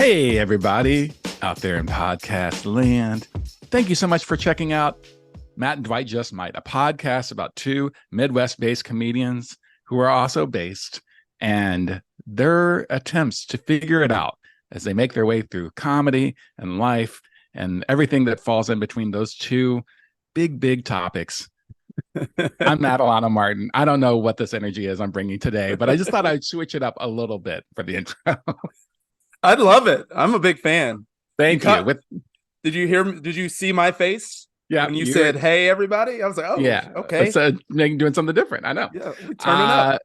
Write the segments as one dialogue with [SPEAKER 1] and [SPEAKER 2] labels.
[SPEAKER 1] Hey, everybody out there in podcast land. Thank you so much for checking out Matt and Dwight Just Might, a podcast about two Midwest-based comedians who are also based and their attempts to figure it out as they make their way through comedy and life and everything that falls in between those two big topics. I'm Matt alano-martin. I don't know what this energy is I'm bringing today, but I just thought I'd switch it up a little bit for the intro.
[SPEAKER 2] I'd love it. I'm a big fan.
[SPEAKER 1] Thank you.
[SPEAKER 2] Did you hear? Did you see my face?
[SPEAKER 1] Yeah.
[SPEAKER 2] When you said, "Hey, everybody," I was like, "Oh, yeah, okay."
[SPEAKER 1] It's doing something different. I know.
[SPEAKER 2] Yeah, we turn it up.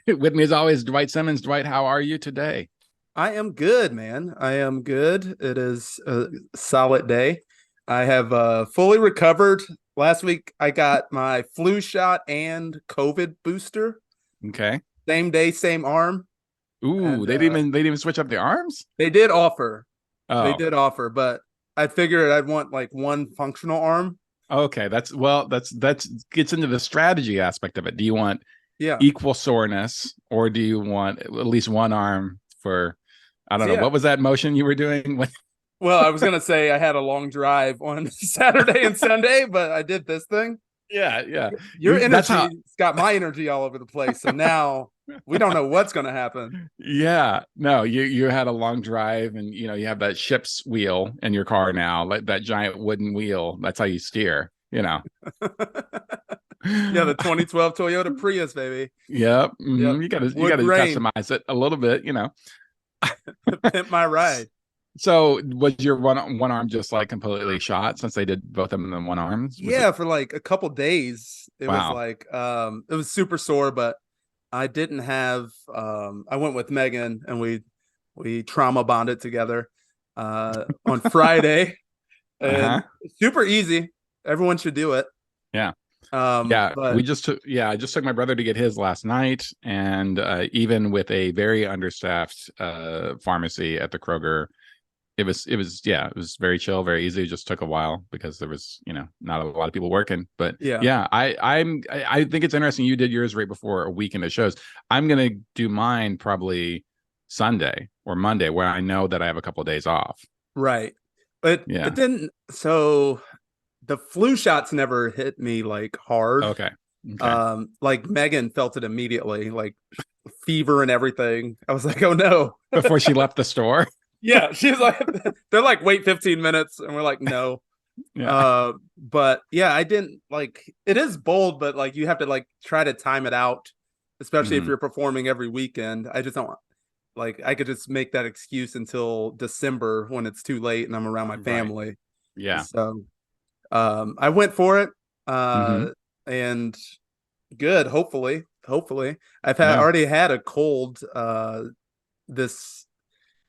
[SPEAKER 1] With me as always, Dwight Simmons. Dwight, how are you today?
[SPEAKER 2] I am good, man. I am good. It is a solid day. I have fully recovered. Last week, I got my flu shot and COVID booster.
[SPEAKER 1] Okay.
[SPEAKER 2] Same day, same arm.
[SPEAKER 1] Ooh,
[SPEAKER 2] And,
[SPEAKER 1] they didn't even switch up the arms?
[SPEAKER 2] They did offer.
[SPEAKER 1] Oh.
[SPEAKER 2] They did offer, but I figured I'd want like one functional arm.
[SPEAKER 1] Okay, that's gets into the strategy aspect of it. Do you want equal soreness, or do you want at least one arm for, I don't know, what was that motion you were doing?
[SPEAKER 2] Well, I was going to say I had a long drive on Saturday and Sunday, but I did this thing.
[SPEAKER 1] Yeah.
[SPEAKER 2] Your energy's got my energy all over the place. So now we don't know what's going to happen.
[SPEAKER 1] Yeah. No, you had a long drive, and you have that ship's wheel in your car now, like that giant wooden wheel. That's how you steer,
[SPEAKER 2] Yeah, the 2012 Toyota Prius, baby.
[SPEAKER 1] Yep. Mm-hmm.
[SPEAKER 2] Yep.
[SPEAKER 1] You gotta customize it a little bit,
[SPEAKER 2] Pimp my ride.
[SPEAKER 1] So was your one arm just like completely shot since they did both of them in one arm?
[SPEAKER 2] For like a couple days. It was like it was super sore, but I didn't have I went with Megan and we trauma bonded together on Friday. And super easy. Everyone should do it.
[SPEAKER 1] Yeah.
[SPEAKER 2] But
[SPEAKER 1] I just took my brother to get his last night, and even with a very understaffed pharmacy at the Kroger, it was very chill, very easy. It just took a while because there was not a lot of people working. But I think it's interesting you did yours right before a weekend of shows. I'm gonna do mine probably Sunday or Monday, where I know that I have a couple of days off.
[SPEAKER 2] Right, but it didn't. So the flu shots never hit me like hard.
[SPEAKER 1] Okay.
[SPEAKER 2] Like Megan felt it immediately, like fever and everything. I was like, oh no,
[SPEAKER 1] before she left the store.
[SPEAKER 2] Yeah, she's like, they're like, wait 15 minutes, and we're like, no. But yeah, I didn't like. It is bold, but like you have to like try to time it out, especially if you're performing every weekend. I just don't like. I could just make that excuse until December when it's too late and I'm around my family.
[SPEAKER 1] Right. Yeah.
[SPEAKER 2] So, I went for it, and good. Hopefully, I've already had a cold this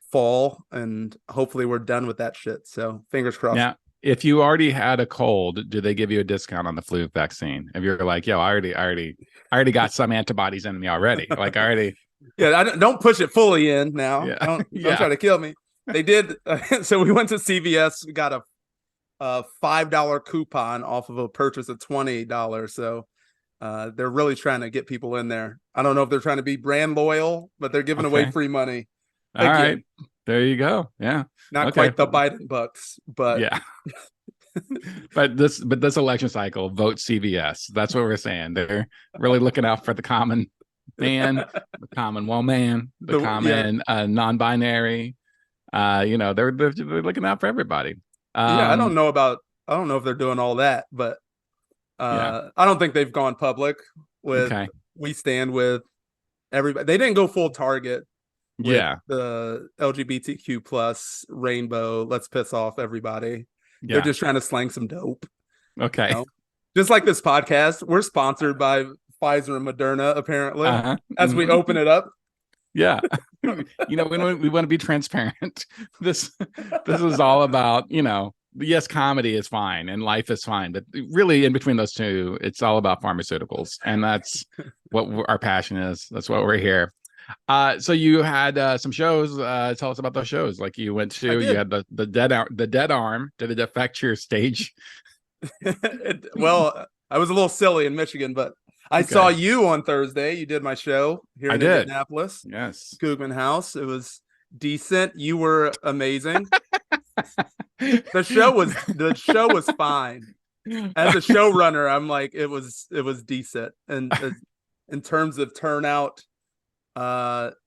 [SPEAKER 2] fall, and hopefully we're done with that shit. So fingers crossed.
[SPEAKER 1] Yeah. If you already had a cold, do they give you a discount on the flu vaccine? If you're like, yo, I already got some antibodies in me already. Like I already.
[SPEAKER 2] Yeah, I don't push it fully in now.
[SPEAKER 1] Yeah.
[SPEAKER 2] Don't try to kill me. They did. So we went to CVS. We got a $5 coupon off of a purchase of $20. So they're really trying to get people in there. I don't know if they're trying to be brand loyal, but they're giving away free money.
[SPEAKER 1] All right. There you go. Yeah.
[SPEAKER 2] Not quite the Biden bucks, but
[SPEAKER 1] yeah. but this election cycle, vote CVS. That's what we're saying. They're really looking out for the common man, the common woman, the common non-binary. They're looking out for everybody.
[SPEAKER 2] I don't know if they're doing all that, but I don't think they've gone public with we stand with everybody. They didn't go full Target. The LGBTQ plus rainbow, let's piss off everybody. They're just trying to slang some dope.
[SPEAKER 1] Okay.
[SPEAKER 2] Just like this podcast, we're sponsored by Pfizer and Moderna, apparently, as we open it up.
[SPEAKER 1] Yeah. We want to be transparent. This is all about, yes, comedy is fine and life is fine, but really in between those two, it's all about pharmaceuticals. And that's what our passion is. That's what we're here. So you had some shows. Tell us about those shows. Like you went to, you had the dead arm. Did it affect your stage?
[SPEAKER 2] Well, I was a little silly in Michigan, but I saw you on Thursday. You did my show here in Indianapolis.
[SPEAKER 1] Yes,
[SPEAKER 2] Koogman House. It was decent. You were amazing. The show was fine. As a showrunner, I'm like, it was decent. And in terms of turnout,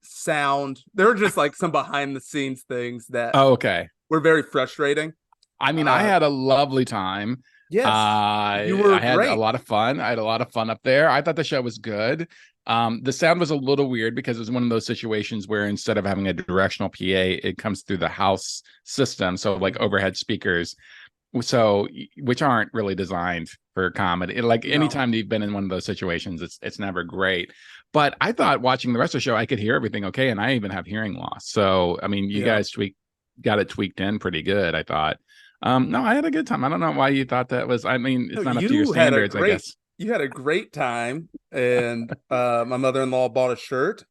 [SPEAKER 2] sound, there were just like some behind the scenes things that
[SPEAKER 1] Okay.
[SPEAKER 2] were very frustrating.
[SPEAKER 1] I mean, I had a lovely time.
[SPEAKER 2] Yes, you
[SPEAKER 1] I
[SPEAKER 2] were
[SPEAKER 1] had a
[SPEAKER 2] great.
[SPEAKER 1] lot of fun. I had a lot of fun up there. I thought the show was good. The sound was a little weird because it was one of those situations where instead of having a directional PA, it comes through the house system. So like overhead speakers, so which aren't really designed for comedy. Like
[SPEAKER 2] No.
[SPEAKER 1] anytime you've been in one of those situations, it's never great. But I thought watching the rest of the show, I could hear everything okay, and I even have hearing loss. So I mean, you guys got it tweaked in pretty good, I thought. No, I had a good time. I don't know why you thought that was. I mean, it's not up to your standards, I guess.
[SPEAKER 2] You had a great time, and my mother-in-law bought a shirt,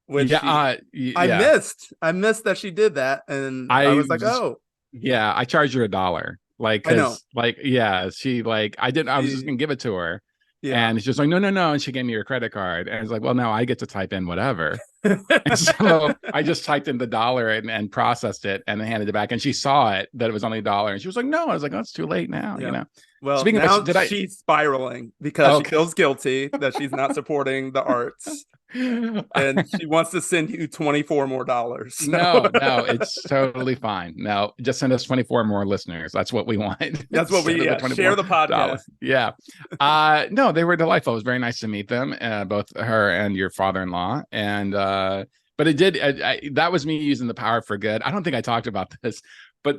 [SPEAKER 2] which I missed. I missed that she did that, and I was like, oh,
[SPEAKER 1] yeah, I charged her $1. Like, cause like, yeah, she like, I was just gonna give it to her. Yeah. And she's like, no. And she gave me her credit card. And it's like, well, now I get to type in whatever. And so I just typed in the $1 and processed it and then handed it back. And she saw it that it was only $1. And she was like, no. I was like, oh, it's too late now, you know.
[SPEAKER 2] Well, speaking now of which, she's spiraling because she feels guilty that she's not supporting the arts. And she wants to send you $24 more. So.
[SPEAKER 1] No, it's totally fine. No, just send us 24 more listeners. That's what we want.
[SPEAKER 2] That's what we share the podcast.
[SPEAKER 1] Yeah. No, they were delightful. It was very nice to meet them, both her and your father-in-law. And but it did. That was me using the power for good. I don't think I talked about this, but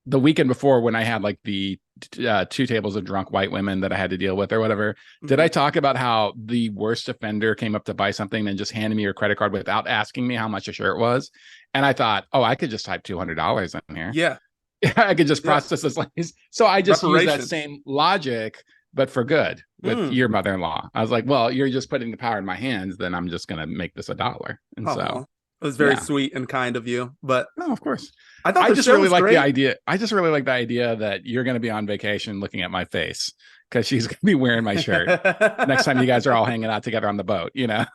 [SPEAKER 1] the weekend before, when I had like the 2 tables of drunk white women that I had to deal with or whatever, did I talk about how the worst offender came up to buy something and just handed me her credit card without asking me how much a shirt was? And I thought, oh, I could just type $200 in here.
[SPEAKER 2] Yeah.
[SPEAKER 1] I could just process this. So I just used that same logic, but for good with your mother-in-law. I was like, well, you're just putting the power in my hands. Then I'm just going to make this $1. And so
[SPEAKER 2] it was very sweet and kind of you, but
[SPEAKER 1] no, of course.
[SPEAKER 2] I
[SPEAKER 1] just really like the idea. I just really like the idea that you're going to be on vacation looking at my face because she's going to be wearing my shirt next time you guys are all hanging out together on the boat, you know?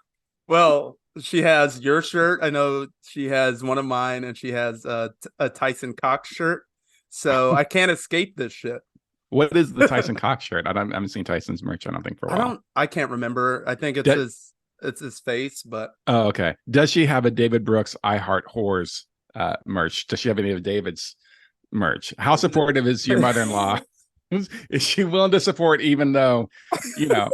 [SPEAKER 2] Well, she has your shirt. I know she has one of mine, and she has a Tyson Cox shirt. So I can't escape this shit.
[SPEAKER 1] What is the Tyson Cox shirt? I haven't seen Tyson's merch, I don't think, for a while.
[SPEAKER 2] I can't remember. I think it's his face, but
[SPEAKER 1] okay. Does she have a David Brooks I Heart Whores merch? Does she have any of David's merch? How supportive is your mother-in-law? Is she willing to support even though, you know,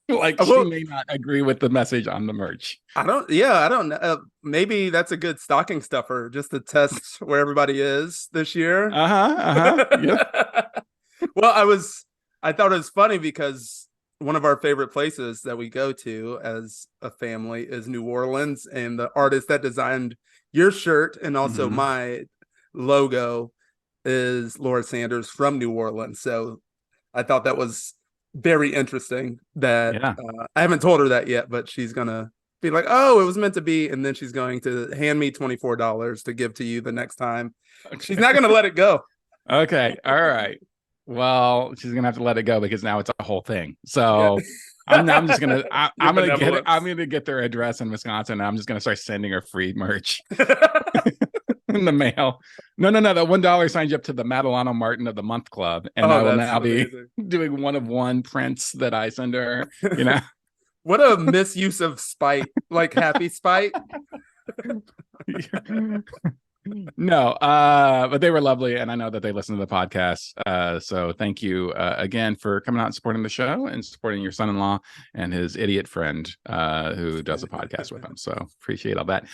[SPEAKER 1] like she may not agree with the message on the merch?
[SPEAKER 2] I don't know. Maybe that's a good stocking stuffer just to test where everybody is this year.
[SPEAKER 1] Yeah.
[SPEAKER 2] Well, I thought it was funny because one of our favorite places that we go to as a family is New Orleans, and the artist that designed your shirt and also my logo is Laura Sanders from New Orleans. So I thought that was very interesting that I haven't told her that yet, but she's gonna be like, oh, it was meant to be, and then she's going to hand me $24 to give to you the next time. She's not gonna let it go.
[SPEAKER 1] Okay, all right. Well, she's gonna have to let it go because now it's a whole thing. So I'm just gonna I'm gonna get their address in Wisconsin, and I'm just gonna start sending her free merch in the mail. No. That $1 signs you up to the alano-martin of the month club, and I will now be doing one of one prints that I send her. You know,
[SPEAKER 2] what a misuse of spite, like happy spite.
[SPEAKER 1] No, but they were lovely, and I know that they listen to the podcast. So thank you again for coming out and supporting the show and supporting your son-in-law and his idiot friend who does a podcast with him. So appreciate all that.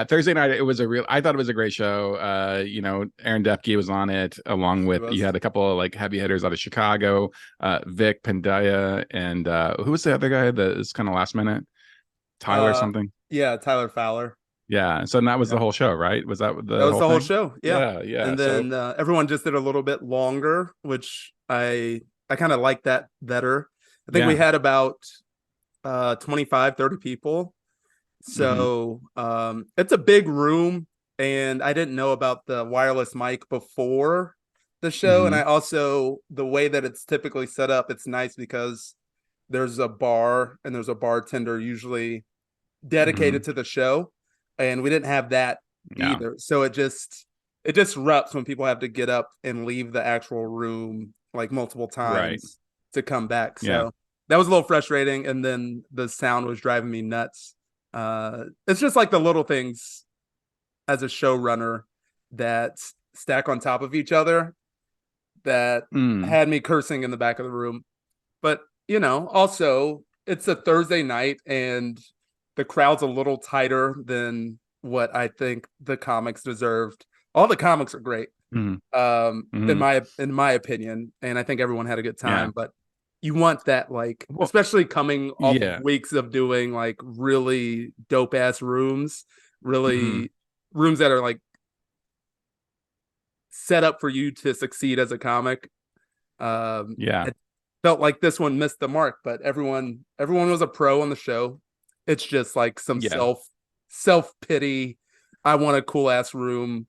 [SPEAKER 1] Thursday night I thought it was a great show. You know, Aaron Depke was on it along with you had a couple of like heavy hitters out of Chicago, Vic Pendaya, and who was the other guy that is kind of last minute? Tyler something.
[SPEAKER 2] Yeah, Tyler Fowler.
[SPEAKER 1] Yeah, so that was the whole show, right? Was that the
[SPEAKER 2] whole show? Yeah. And then
[SPEAKER 1] so
[SPEAKER 2] everyone just did a little bit longer, which I kind of like that better. I think we had about 25, 30 people. So it's a big room, and I didn't know about the wireless mic before the show. And I also, the way that it's typically set up, it's nice because there's a bar and there's a bartender usually dedicated to the show. and we didn't have that either. So it disrupts when people have to get up and leave the actual room like multiple times to come back. So that was a little frustrating. And then the sound was driving me nuts. It's just like the little things as a showrunner that stack on top of each other that had me cursing in the back of the room. But, you know, also it's a Thursday night and the crowd's a little tighter than what I think the comics deserved. All the comics are great, in my opinion, and I think everyone had a good time. But you want that, like, especially coming off of weeks of doing like really dope ass rooms, really rooms that are like set up for you to succeed as a comic. It felt like this one missed the mark, but everyone was a pro on the show. It's just like some self pity. I want a cool ass room,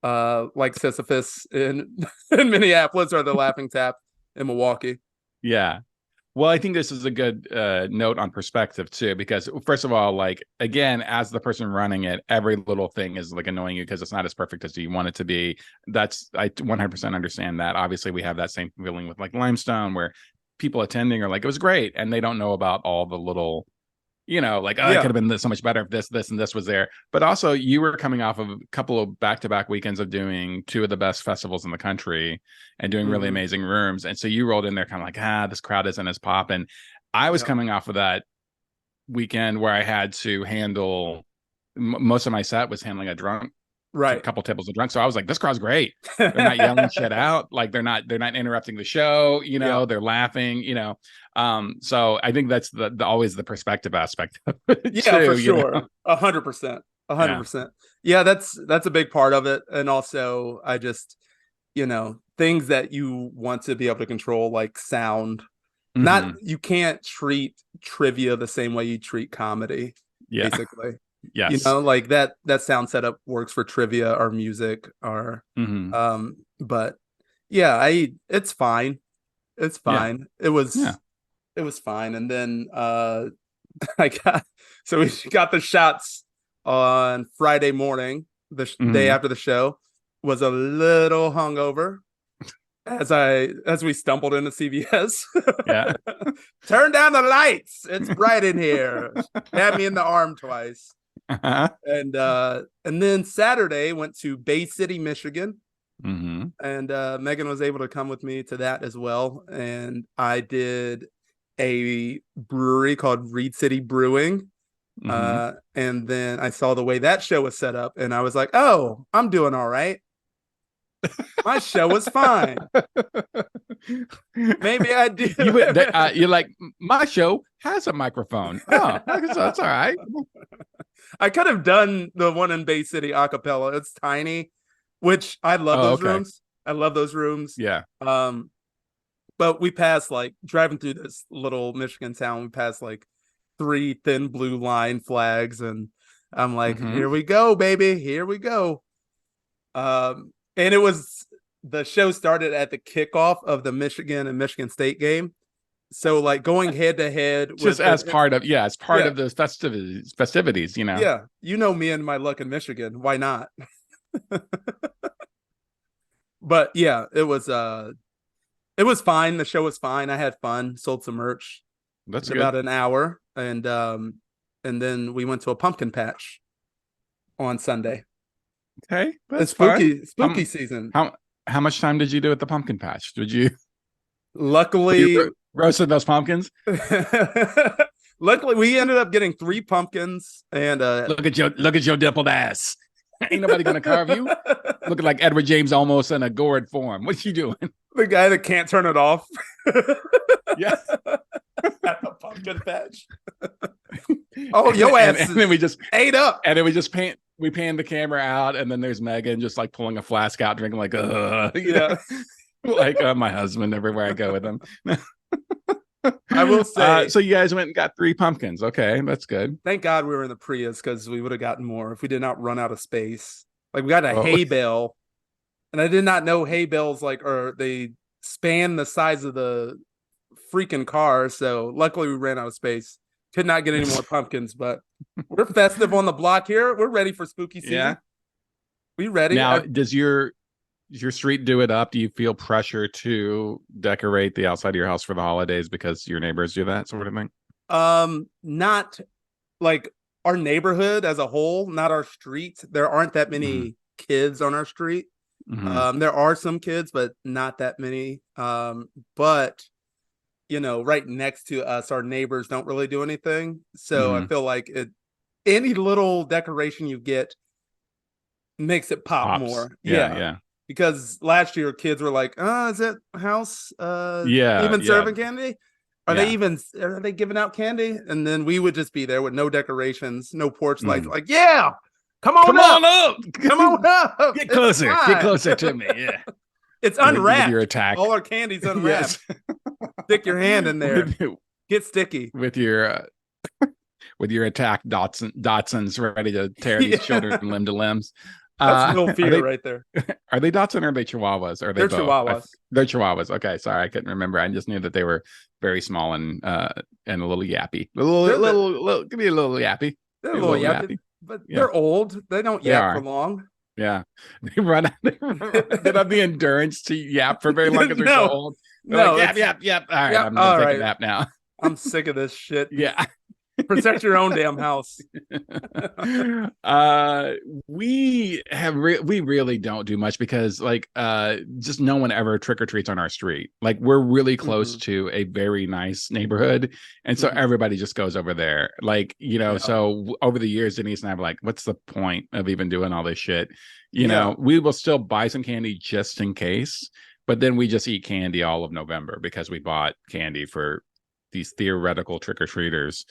[SPEAKER 2] like Sisyphus in Minneapolis or the Laughing Tap in Milwaukee.
[SPEAKER 1] Yeah. Well, I think this is a good note on perspective too, because first of all, like, again, as the person running it, every little thing is like annoying you because it's not as perfect as you want it to be. I 100% understand that. Obviously, we have that same feeling with like Limestone, where people attending are like, it was great, and they don't know about all the little, you know, like, oh, it could have been so much better if this, and this was there. But also, you were coming off of a couple of back-to-back weekends of doing two of the best festivals in the country and doing really amazing rooms. And so you rolled in there kind of like, this crowd isn't as popping. I was coming off of that weekend where I had to handle, most of my set was handling a drunk, a couple tables of drunk. So I was like, this crowd's great. They're not yelling shit out. Like they're not interrupting the show, you know, they're laughing, you know. So I think that's always the perspective aspect of it too,
[SPEAKER 2] for sure. 100%. Yeah, that's a big part of it. And also I just, you know, things that you want to be able to control, like sound. You can't treat trivia the same way you treat comedy, basically.
[SPEAKER 1] Yes.
[SPEAKER 2] You know, like that sound setup works for trivia or music or but yeah, it's fine. It's fine. It was fine. And then we got the shots on Friday morning, the day after the show. Was a little hungover as we stumbled into CVS. Turn down the lights. It's bright in here. Had me in the arm twice. And then Saturday went to Bay City, Michigan. And Megan was able to come with me to that as well. And I did a brewery called Reed City Brewing. And then I saw the way that show was set up, and I was like, oh, I'm doing all right. My show was fine. Maybe I do.
[SPEAKER 1] You're like, my show has a microphone. Oh, that's all right.
[SPEAKER 2] I could have done the one in Bay City a cappella. It's tiny, which I love those rooms. I love those rooms.
[SPEAKER 1] Yeah.
[SPEAKER 2] But we passed, like, driving through this little Michigan town, we passed like 3 thin blue line flags, and I'm like, here we go, baby. Here we go. And the show started at the kickoff of the Michigan and Michigan State game. So like going head to head,
[SPEAKER 1] just as part of the festivities, you know.
[SPEAKER 2] Yeah, you know me and my luck in Michigan. Why not? But yeah, it was fine. The show was fine. I had fun. Sold some merch.
[SPEAKER 1] That's
[SPEAKER 2] about an hour, and then we went to a pumpkin patch on Sunday.
[SPEAKER 1] Okay,
[SPEAKER 2] that's spooky season.
[SPEAKER 1] How much time did you do at the pumpkin patch? Did you?
[SPEAKER 2] Luckily,
[SPEAKER 1] roasted those pumpkins.
[SPEAKER 2] Luckily, we ended up getting 3 pumpkins, and
[SPEAKER 1] look at your dimpled ass. Ain't nobody gonna carve you. Looking like Edward James almost in a gourd form. What's you doing?
[SPEAKER 2] The guy that can't turn it off.
[SPEAKER 1] Yeah.
[SPEAKER 2] At the pumpkin patch. Oh, your ass!
[SPEAKER 1] And then we just
[SPEAKER 2] ate up.
[SPEAKER 1] And then we pan the camera out, and then there's Megan just like pulling a flask out, drinking like,
[SPEAKER 2] yeah,
[SPEAKER 1] like my husband everywhere I go with him.
[SPEAKER 2] I will say.
[SPEAKER 1] So you guys went and got 3 pumpkins. Okay, that's good.
[SPEAKER 2] Thank God we were in the Prius, because we would have gotten more if we did not run out of space. Like, we got a hay bale, and I did not know hay bales they span the size of the freaking car. So luckily we ran out of space Could not get any more pumpkins, but we're festive on the block here. We're ready for spooky season.
[SPEAKER 1] Yeah.
[SPEAKER 2] We ready?
[SPEAKER 1] Now, does your street do it up? Do you feel pressure to decorate the outside of your house for the holidays because your neighbors do that sort of thing?
[SPEAKER 2] Not like our neighborhood as a whole, not our street. There aren't that many kids on our street. There are some kids, but not that many. But right next to us, our neighbors don't really do anything. So I feel like any little decoration you get makes it pop more.
[SPEAKER 1] Yeah.
[SPEAKER 2] Because last year kids were like, is that house even serving candy? Are they giving out candy? And then we would just be there with no decorations, no porch lights. Like, yeah, come on up. Come on up.
[SPEAKER 1] Get closer to me. Yeah.
[SPEAKER 2] It's unwrapped.
[SPEAKER 1] Your attack.
[SPEAKER 2] All our candy's unwrapped. Stick your hand in there. Get sticky.
[SPEAKER 1] With your attack Dachshunds ready to tear these children from limb to limbs.
[SPEAKER 2] That's no fear right there.
[SPEAKER 1] Are they Dachshund or are they Chihuahuas?
[SPEAKER 2] They're both? Chihuahuas.
[SPEAKER 1] They're Chihuahuas. Okay, sorry, I couldn't remember. I just knew that they were very small and a little yappy. Give me a little yappy.
[SPEAKER 2] They're a little yappy, but they're old. They don't yap for long.
[SPEAKER 1] Yeah, they run. They don't have the endurance to yap for very long because they're so old. They're like, yap. All right, I'm gonna take a nap now.
[SPEAKER 2] I'm sick of this shit.
[SPEAKER 1] Yeah.
[SPEAKER 2] Protect your own damn house.
[SPEAKER 1] We really don't do much because just no one ever trick or treats on our street. Like we're really close to a very nice neighborhood, and so everybody just goes over there. So over the years, Denise and I were like, "What's the point of even doing all this shit?" We will still buy some candy just in case, but then we just eat candy all of November because we bought candy for these theoretical trick or treaters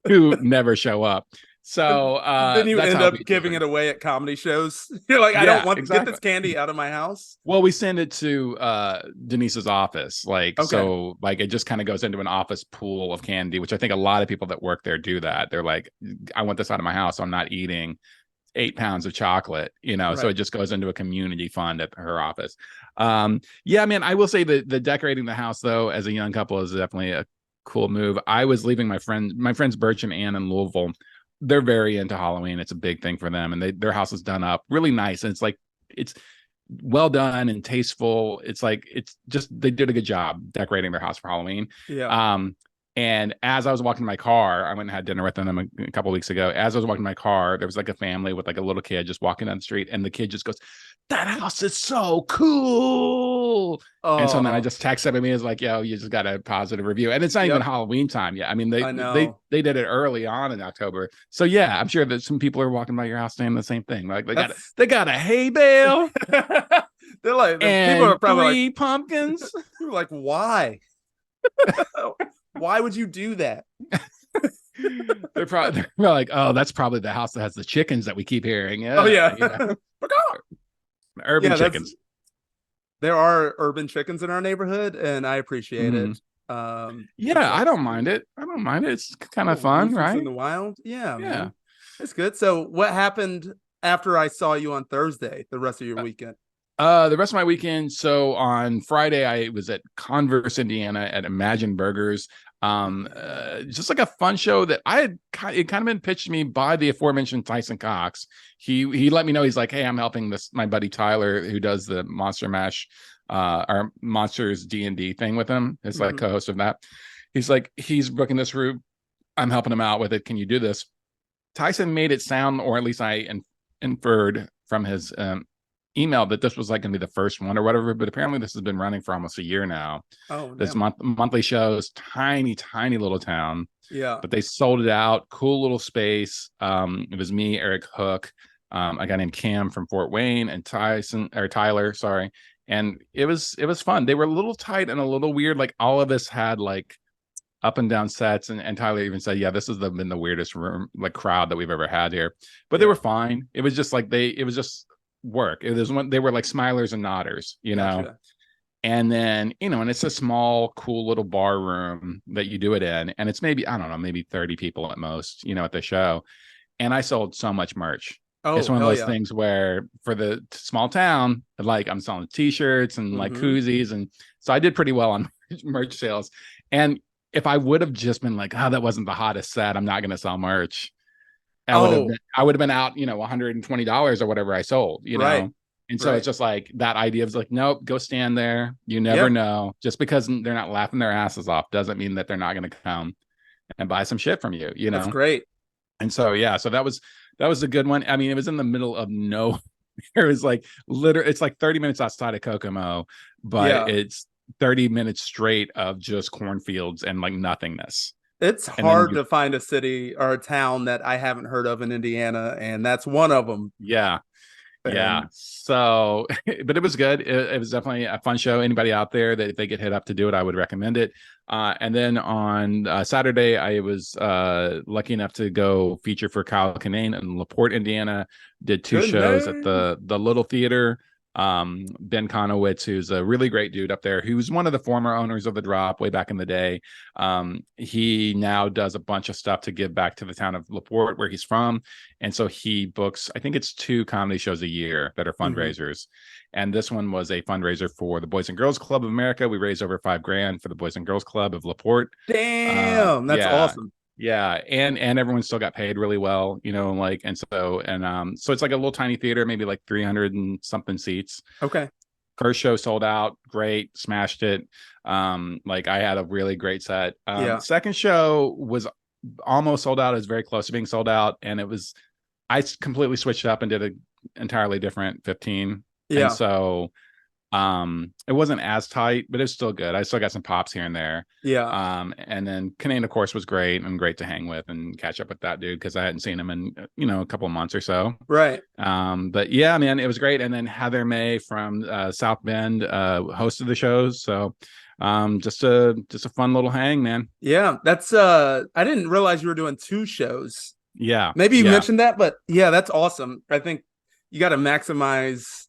[SPEAKER 1] who never show up. So
[SPEAKER 2] then you end up giving it away at comedy shows. You're like, I don't want to get this candy out of my house.
[SPEAKER 1] Well, we send it to Denise's office. So it just kind of goes into an office pool of candy, which I think a lot of people that work there do that. They're like, I want this out of my house. So I'm not eating 8 pounds of chocolate, so it just goes into a community fund at her office. I will say that the decorating the house though, as a young couple, is definitely a cool move. I was leaving my friends Birch and Ann in Louisville. They're very into Halloween. It's a big thing for them, and their house is done up really nice, and it's well done and tasteful. It's just they did a good job decorating their house for Halloween. And as I was walking to my car, I went and had dinner with them a couple of weeks ago. As I was walking to my car, there was a family with a little kid just walking down the street, and the kid just goes, "That house is so cool." And so then I just texted him, and he was like, "Yo, you just got a positive review." And it's not even Halloween time yet. I mean, they did it early on in October. So yeah, I'm sure that some people are walking by your house saying the same thing. Like they got a hay bale.
[SPEAKER 2] They're like,
[SPEAKER 1] and
[SPEAKER 2] people are probably
[SPEAKER 1] 3 pumpkins.
[SPEAKER 2] You're like, why? Why would you do that?
[SPEAKER 1] They're probably like, oh, that's probably the house that has the chickens that we keep hearing. Urban chickens.
[SPEAKER 2] There are urban chickens in our neighborhood, and I appreciate it.
[SPEAKER 1] I don't mind it. It's kind of fun, right?
[SPEAKER 2] In the wild. Yeah. It's good. So what happened after I saw you on Thursday, the rest of your weekend?
[SPEAKER 1] The rest of my weekend. So on Friday, I was at Converse, Indiana at Imagine Burgers. Just a fun show that it kind of been pitched to me by the aforementioned Tyson Cox. He let me know. He's like, "Hey, I'm helping my buddy Tyler, who does the Monster Mash, our Monsters D&D thing with him. It's co-host of that. He's like, he's booking this route. I'm helping him out with it. Can you do this?" Tyson made it sound, or at least I inferred from his email, that this was going to be the first one or whatever, but apparently this has been running for almost a year now. This monthly shows, tiny little town, but they sold it out. Cool little space. It was me, Eric Hook, a guy named Cam from Fort Wayne, and Tyler, sorry, and it was fun. They were a little tight and a little weird. All of us had up and down sets, and Tyler even said, "Yeah, this has been the weirdest room crowd that we've ever had here," but they were fine. It was just it was just work. It was they were smilers and nodders,
[SPEAKER 2] Gotcha.
[SPEAKER 1] And then and it's a small cool little bar room that you do it in, and it's maybe 30 people at most, at the show. And I sold so much merch. It's one of those things where for the small town, I'm selling t-shirts and koozies, and so I did pretty well on merch sales. And if I would have just been like, oh, that wasn't the hottest set, I'm not going to sell merch. I would have been out, $120 or whatever I sold,
[SPEAKER 2] right.
[SPEAKER 1] And so it's just like that idea of like, nope, go stand there. You never know. Just because they're not laughing their asses off doesn't mean that they're not going to come and buy some shit from you,
[SPEAKER 2] That's great.
[SPEAKER 1] And so, so that was a good one. I mean, it was in the middle of nowhere. It was like literally, it's like 30 minutes outside of Kokomo, but it's 30 minutes straight of just cornfields and like nothingness.
[SPEAKER 2] It's hard to find a city or a town that I haven't heard of in Indiana, and that's one of them.
[SPEAKER 1] Yeah. So, but it was good. It was definitely a fun show. Anybody out there that if they get hit up to do it, I would recommend it. And then on Saturday, I was lucky enough to go feature for Kyle Kinane in LaPorte, Indiana. Did two shows at the Little Theater. Ben Conowitz, who's a really great dude up there, who's one of the former owners of the Drop way back in the day. He now does a bunch of stuff to give back to the town of LaPorte where he's from, and so he books, I think it's 2 comedy shows a year that are fundraisers. And this one was a fundraiser for the Boys and Girls Club of America. We raised over $5,000 for the Boys and Girls Club of LaPorte.
[SPEAKER 2] Damn, that's awesome.
[SPEAKER 1] Yeah, and everyone still got paid really well, so it's like a little tiny theater, maybe like 300 and something seats.
[SPEAKER 2] Okay.
[SPEAKER 1] First show sold out, great, smashed it. Like I had a really great set. Second show was almost sold out. It was very close to being sold out, and I completely switched up and did an entirely different 15. And so it wasn't as tight, but it was still good. I still got some pops here and there. And then Kinane, of course, was great and great to hang with and catch up with that dude because I hadn't seen him in a couple of months or so.
[SPEAKER 2] Right.
[SPEAKER 1] But yeah, man, it was great. And then Heather May from South Bend hosted the shows. So just a fun little hang, man.
[SPEAKER 2] Yeah, that's I didn't realize you were doing 2 shows.
[SPEAKER 1] Yeah,
[SPEAKER 2] maybe you mentioned that, but yeah, that's awesome. I think you got to maximize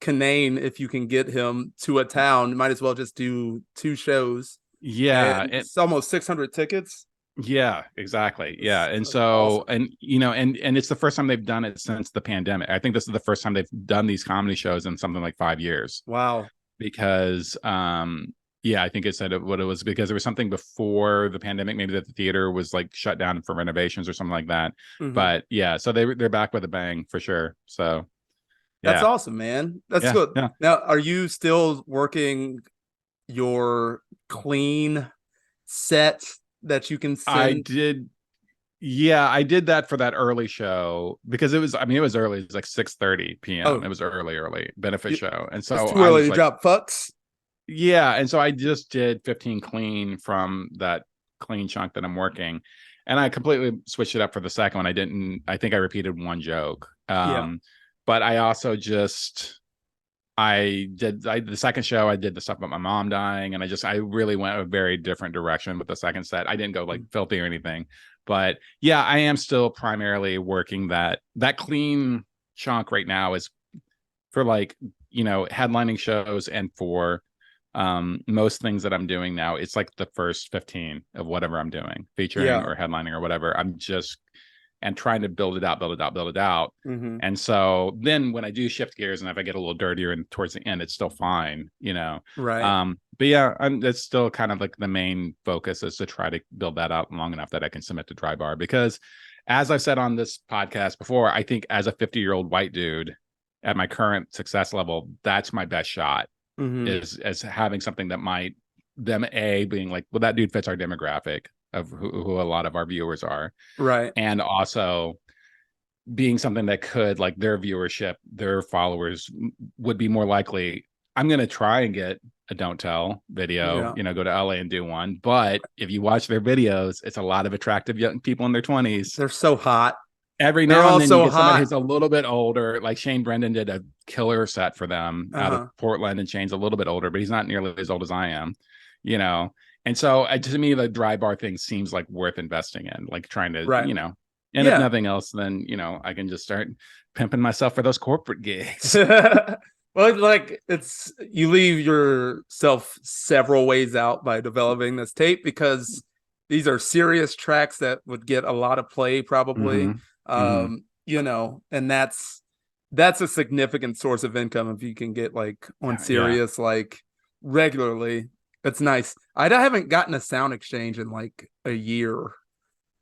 [SPEAKER 2] Kinane if you can get him to a town. You might as well just do 2 shows. It's almost 600 tickets.
[SPEAKER 1] Yeah, exactly. Yeah. And so, awesome. and it's the first time they've done it since the pandemic. I think this is the first time they've done these comedy shows in something like 5 years.
[SPEAKER 2] Wow.
[SPEAKER 1] Because I think it said what it was because there was something before the pandemic, maybe that the theater was like shut down for renovations or something like that. But so they're back with a bang for sure. So
[SPEAKER 2] that's awesome, man. That's good. Yeah. Now, are you still working your clean set that you can send?
[SPEAKER 1] I did. Yeah, I did that for that early show because it was early. It was like 6:30 p.m. Oh. It was early benefit show. And so
[SPEAKER 2] it's too early to drop fucks.
[SPEAKER 1] Yeah. And so I just did 15 clean from that clean chunk that I'm working. And I completely switched it up for the second one. I think I repeated one joke. But I also the second show, I did the stuff about my mom dying, and I really went a very different direction with the second set. I didn't go like filthy or anything, but yeah, I am still primarily working that clean chunk right now is for like, headlining shows, and for most things that I'm doing now, it's like the first 15 of whatever I'm doing, featuring or headlining or whatever. I'm just and trying to build it out. And so then when I do shift gears and if I get a little dirtier and towards the end, it's still fine,
[SPEAKER 2] Right.
[SPEAKER 1] But yeah, that's still kind of like the main focus is to try to build that out long enough that I can submit to Dry Bar, because as I've said on this podcast before, I think as a 50-year-old white dude at my current success level, that's my best shot is as having something that might being like, well, that dude fits our demographic of who a lot of our viewers are,
[SPEAKER 2] right?
[SPEAKER 1] And also being something that could, like, their viewership, their followers would be more likely. I'm going to try and get a Don't Tell video, go to LA and do one. But if you watch their videos, it's a lot of attractive young people in their 20s.
[SPEAKER 2] They're so hot.
[SPEAKER 1] Every now and then you get somebody who's a little bit older, like Shane Brendan did a killer set for them out of Portland, and Shane's a little bit older, but he's not nearly as old as I am, And so to me, the Dry Bar thing seems like worth investing in, like trying to, and if nothing else, then, I can just start pimping myself for those corporate gigs.
[SPEAKER 2] Well, like you leave yourself several ways out by developing this tape, because these are serious tracks that would get a lot of play probably. And that's a significant source of income if you can get like on Sirius like regularly. It's nice. I haven't gotten a sound exchange in like a year,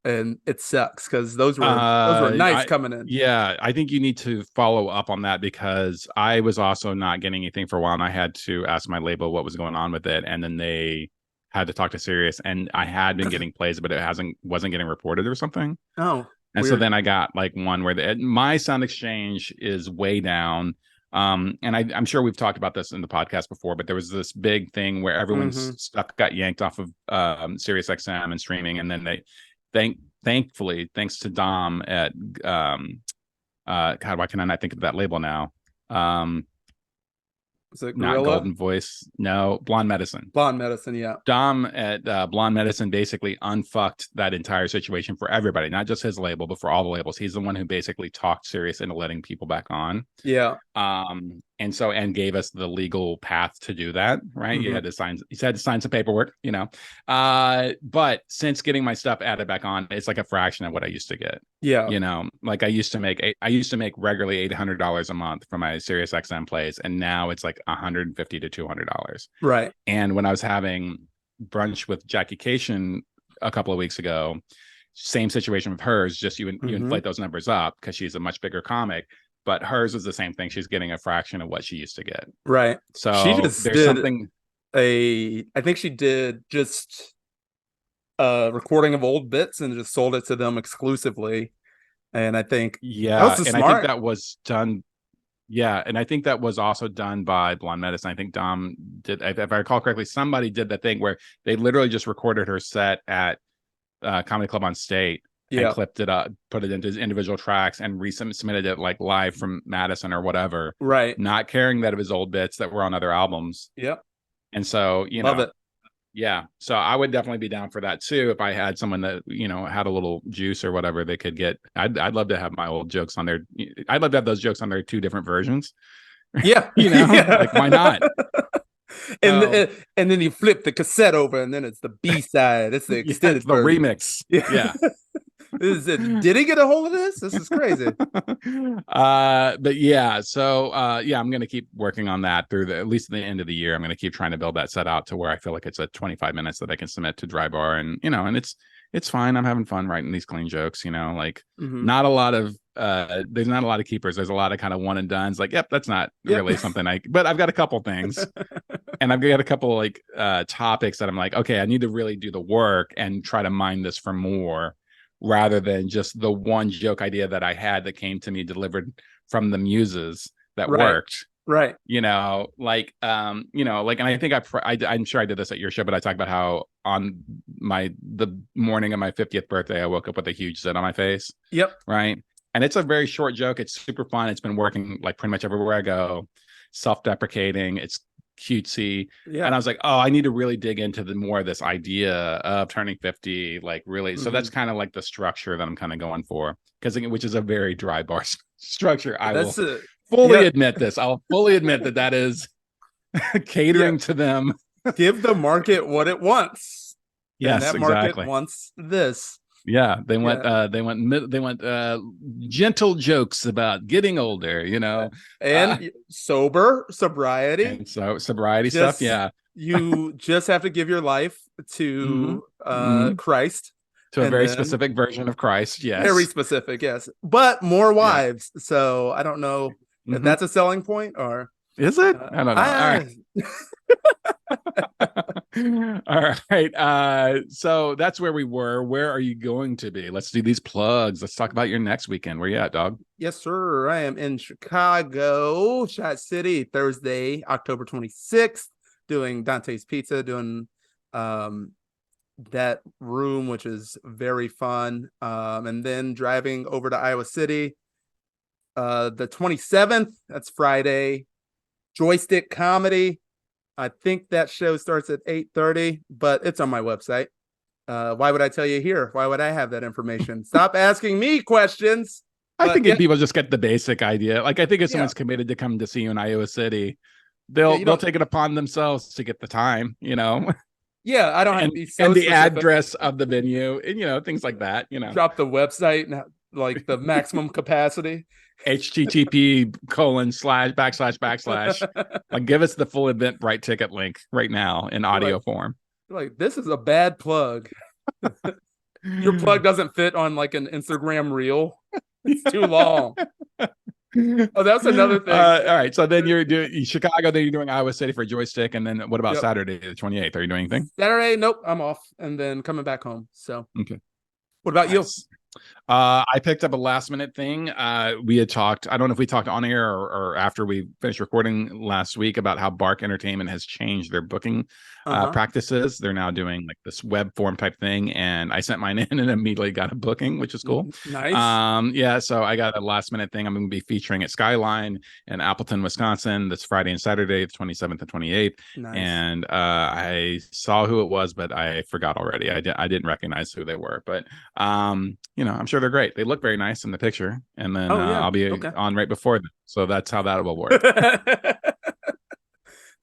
[SPEAKER 2] and it sucks because those were nice coming in.
[SPEAKER 1] Yeah, I think you need to follow up on that because I was also not getting anything for a while, and I had to ask my label what was going on with it, and then they had to talk to Sirius, and I had been getting plays, but it wasn't getting reported or something.
[SPEAKER 2] Oh,
[SPEAKER 1] and
[SPEAKER 2] weird.
[SPEAKER 1] So then I got like one where my sound exchange is way down. And I'm sure we've talked about this in the podcast before, but there was this big thing where everyone's stuff got yanked off of Sirius XM and streaming, and then they thankfully, thanks to Dom at God, why can I not think of that label now?
[SPEAKER 2] Is it
[SPEAKER 1] not Golden Voice? No, Blonde Medicine.
[SPEAKER 2] Blonde Medicine, yeah.
[SPEAKER 1] Dom at Blonde Medicine basically unfucked that entire situation for everybody, not just his label, but for all the labels. He's the one who basically talked Sirius into letting people back on.
[SPEAKER 2] Yeah.
[SPEAKER 1] And gave us the legal path to do that, right? He had to sign some paperwork, but since getting my stuff added back on, it's like a fraction of what I used to get.
[SPEAKER 2] Yeah.
[SPEAKER 1] Like I used to make regularly $800 a month from my Sirius XM plays, and now it's like $150 to $200.
[SPEAKER 2] Right.
[SPEAKER 1] And when I was having brunch with Jackie Cation a couple of weeks ago, same situation with hers, just you inflate those numbers up because she's a much bigger comic. But hers was the same thing. She's getting a fraction of what she used to get.
[SPEAKER 2] Right.
[SPEAKER 1] So
[SPEAKER 2] she just
[SPEAKER 1] there's something.
[SPEAKER 2] I think she did just a recording of old bits and just sold it to them exclusively. And I think
[SPEAKER 1] I think that was done. Yeah, and I think that was also done by Blonde Medicine. I think Dom did, if I recall correctly, somebody did that thing where they literally just recorded her set at Comedy Club on State. And clipped it up, put it into individual tracks, and resubmitted it like live from Madison or whatever.
[SPEAKER 2] Right.
[SPEAKER 1] Not caring that it was old bits that were on other albums.
[SPEAKER 2] Yep.
[SPEAKER 1] And so,
[SPEAKER 2] Love it.
[SPEAKER 1] Yeah. So I would definitely be down for that too. If I had someone that, had a little juice or whatever they could get. I'd love to have my old jokes on there. I'd love to have those jokes on there, 2 different versions.
[SPEAKER 2] Yeah.
[SPEAKER 1] Like why not?
[SPEAKER 2] And then you flip the cassette over, and then it's the B-side. It's the extended
[SPEAKER 1] the remix. Yeah.
[SPEAKER 2] Did he get a hold of this? This is crazy.
[SPEAKER 1] But yeah, so I'm gonna keep working on that through at least the end of the year. I'm gonna keep trying to build that set out to where I feel like it's a 25 minutes that I can submit to Dry Bar, and and it's fine. I'm having fun writing these clean jokes, not a lot of there's not a lot of keepers. There's a lot of kind of one and dones, like, yep, that's not really something but I've got a couple things. And I've got a couple like topics that I'm like, okay, I need to really do the work and try to mine this for more, rather than just the one joke idea that I had that came to me delivered from the muses that worked.
[SPEAKER 2] Right.
[SPEAKER 1] And I think I'm sure I did this at your show, but I talked about how on the morning of my 50th birthday, I woke up with a huge zit on my face.
[SPEAKER 2] Yep.
[SPEAKER 1] Right. And it's a very short joke. It's super fun. It's been working like pretty much everywhere I go. Self-deprecating. It's cutesy. Yeah. And I was like, oh, I need to really dig into more of this idea of turning 50, like really. So that's kind of like the structure that I'm kind of going for, which is a very Dry Bar structure. I will fully admit this. I'll fully admit that is catering to them.
[SPEAKER 2] Give the market what it wants.
[SPEAKER 1] Yes,
[SPEAKER 2] and that
[SPEAKER 1] exactly.
[SPEAKER 2] Market wants this.
[SPEAKER 1] Yeah, they want gentle jokes about getting older,
[SPEAKER 2] and sobriety,
[SPEAKER 1] and so sobriety stuff. Yeah,
[SPEAKER 2] you just have to give your life to Christ,
[SPEAKER 1] to a very specific version of Christ. Yes,
[SPEAKER 2] very specific. Yes, but more wives. Yeah. So I don't know if that's a selling point, or
[SPEAKER 1] is it? I don't know. All right. All right. So that's where we were. Where are you going to be? Let's do these plugs. Let's talk about your next weekend. Where you at, dog?
[SPEAKER 2] Yes, sir. I am in Chicago, Shot City, Thursday, October 26th, doing Dante's Pizza, doing that room, which is very fun. And then driving over to Iowa City, the 27th, that's Friday, Joystick Comedy. I think that show starts at 8:30, but it's on my website. Why would I tell you here? Why would I have that information? Stop asking me questions.
[SPEAKER 1] I think if people just get the basic idea. Like, I think if someone's committed to come to see you in Iowa City, they'll take it upon themselves to get the time,
[SPEAKER 2] Yeah, I don't have to be so
[SPEAKER 1] and the
[SPEAKER 2] specific.
[SPEAKER 1] address of the venue, and things like that.
[SPEAKER 2] Drop the website and like the maximum capacity.
[SPEAKER 1] http:// like give us the full Eventbrite ticket link right now in audio form.
[SPEAKER 2] Like, this is a bad plug. Your plug doesn't fit on like an Instagram reel. It's too long. Oh, that's another thing.
[SPEAKER 1] All right. So then you're doing Chicago, then you're doing Iowa City for Joystick. And then what about Saturday, the 28th? Are you doing anything?
[SPEAKER 2] Saturday, nope, I'm off. And then coming back home. So,
[SPEAKER 1] okay.
[SPEAKER 2] What about you?
[SPEAKER 1] I picked up a last minute thing. We had talked, I don't know if we talked on air or after we finished recording last week about how Bark Entertainment has changed their booking practices. They're now doing like this web form type thing. And I sent mine in and immediately got a booking, which is cool.
[SPEAKER 2] Nice.
[SPEAKER 1] Yeah. So I got a last minute thing. I'm going to be featuring at Skyline in Appleton, Wisconsin, this Friday and Saturday, the 27th and 28th.
[SPEAKER 2] Nice.
[SPEAKER 1] And I saw who it was, but I forgot already. I didn't recognize who they were, but you know, I'm sure they're great. They look very nice in the picture, and then I'll be on right before them. So that's how that will work.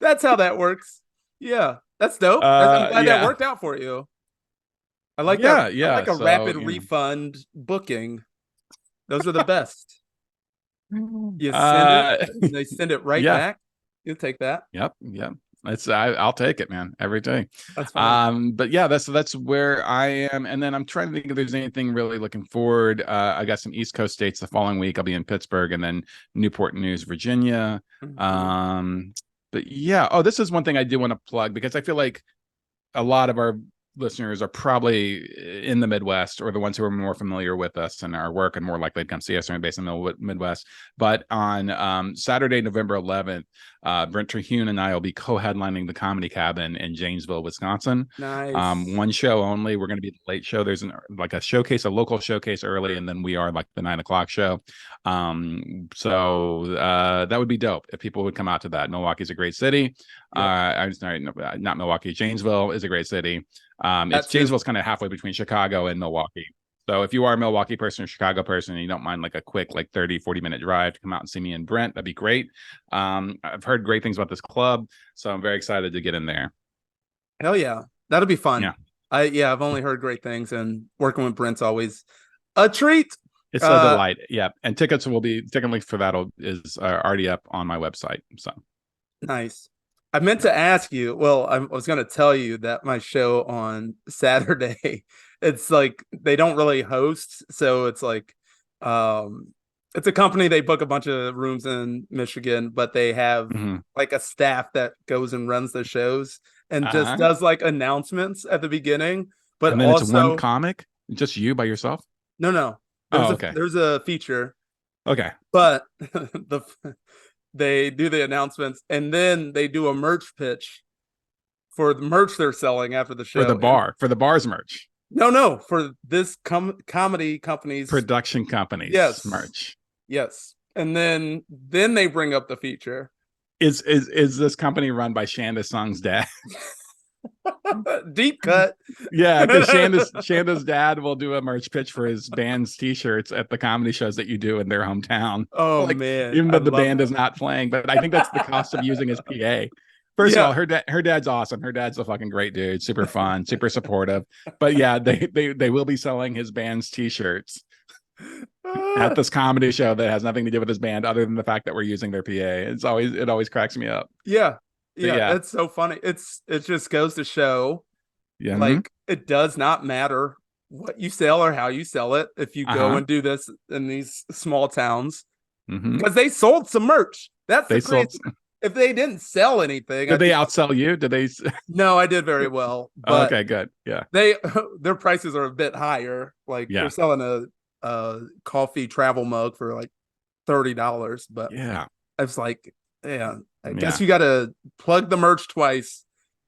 [SPEAKER 2] That's how that works. Yeah, that's dope. I'm glad that worked out for you. I like that. Yeah, I like a rapid refund booking. Those are the best. You send it, and they send it right back. You'll take that.
[SPEAKER 1] Yep. I'll take it, man, every day.
[SPEAKER 2] That's fine.
[SPEAKER 1] But yeah, that's where I am. And then I'm trying to think if there's anything really looking forward. I got some East Coast dates the following week. I'll be in Pittsburgh and then Newport News, Virginia. But yeah, this is one thing I do want to plug because I feel like a lot of our listeners are probably in the Midwest or the ones who are more familiar with us and our work and more likely to come see us or based in the Midwest. But on Saturday, November 11th, Brent Terhune and I will be co-headlining the Comedy Cabin in Janesville, Wisconsin.
[SPEAKER 2] Nice.
[SPEAKER 1] One show only. We're going to be the late show. There's a showcase, a local showcase early, and then we are like the 9:00 show. So that would be dope if people would come out to that. Milwaukee's a great city. I'm sorry, not Milwaukee. Janesville is a great city. Janesville's kind of halfway between Chicago and Milwaukee. So if you are a Milwaukee person or Chicago person and you don't mind like a quick 30-40 minute drive to come out and see me and Brent, that'd be great. I've heard great things about this club, so I'm very excited to get in there.
[SPEAKER 2] Hell yeah, that'll be fun.
[SPEAKER 1] Yeah,
[SPEAKER 2] I've only heard great things, and working with Brent's always a treat.
[SPEAKER 1] It's a delight. Yeah, and ticket links for that is already up on my website. So
[SPEAKER 2] nice. I meant to ask you. Well, I was going to tell you that my show on Saturday, it's like they don't really host, so it's like it's a company. They book a bunch of rooms in Michigan, but they have like a staff that goes and runs the shows and just does like announcements at the beginning. But
[SPEAKER 1] and then
[SPEAKER 2] also,
[SPEAKER 1] it's one comic, just you by yourself.
[SPEAKER 2] No. There's a feature.
[SPEAKER 1] Okay,
[SPEAKER 2] but they do the announcements and then they do a merch pitch for the merch they're selling after the show.
[SPEAKER 1] For the bar's merch.
[SPEAKER 2] No, for this comedy company's
[SPEAKER 1] production company's merch.
[SPEAKER 2] Yes. And then they bring up the feature.
[SPEAKER 1] Is this company run by Shanda's Song's dad?
[SPEAKER 2] Deep cut.
[SPEAKER 1] Yeah, because Shanda's dad will do a merch pitch for his band's t-shirts at the comedy shows that you do in their hometown.
[SPEAKER 2] Oh man,
[SPEAKER 1] even though the band is not playing, but I think that's the cost of using his PA. First of all, her dad's awesome. Her dad's a fucking great dude, super fun, super supportive. But yeah, they will be selling his band's t-shirts at this comedy show that has nothing to do with his band other than the fact that we're using their PA. It always cracks me up.
[SPEAKER 2] Yeah, it's so funny. It just goes to show, like it does not matter what you sell or how you sell it if you go and do this in these small towns because they sold some merch. That's the crazy. If they didn't sell anything,
[SPEAKER 1] did they outsell you? Did they?
[SPEAKER 2] No, I did very well. But
[SPEAKER 1] okay, good. Yeah,
[SPEAKER 2] their prices are a bit higher. Like they're selling a coffee travel mug for like $30, but I was like, I guess you got to plug the merch twice.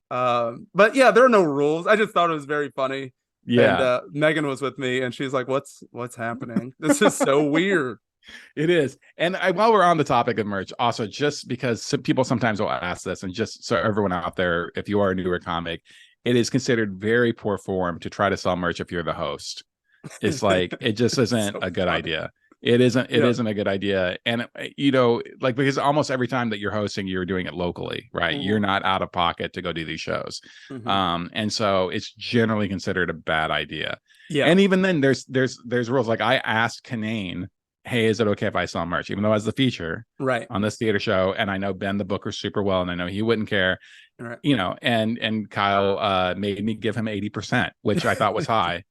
[SPEAKER 2] But yeah, there are no rules. I just thought it was very funny. Yeah. And Megan was with me and she's like, what's happening? This is so weird.
[SPEAKER 1] It is. And while we're on the topic of merch, also just because some people sometimes will ask this, and just so everyone out there, if you are a newer comic, it is considered very poor form to try to sell merch if you're the host. It's like, it just isn't a good idea. It isn't a good idea. And like, because almost every time that you're hosting, you're doing it locally, right?
[SPEAKER 2] Mm-hmm.
[SPEAKER 1] You're not out of pocket to go do these shows.
[SPEAKER 2] Mm-hmm.
[SPEAKER 1] And so it's generally considered a bad idea.
[SPEAKER 2] Yeah.
[SPEAKER 1] And even then there's rules. Like, I asked Kinane, hey, is it okay if I sell merch, even though as the feature
[SPEAKER 2] Right
[SPEAKER 1] on this theater show, and I know Ben the booker super well, and I know he wouldn't care.
[SPEAKER 2] Right.
[SPEAKER 1] And Kyle made me give him 80%, which I thought was high.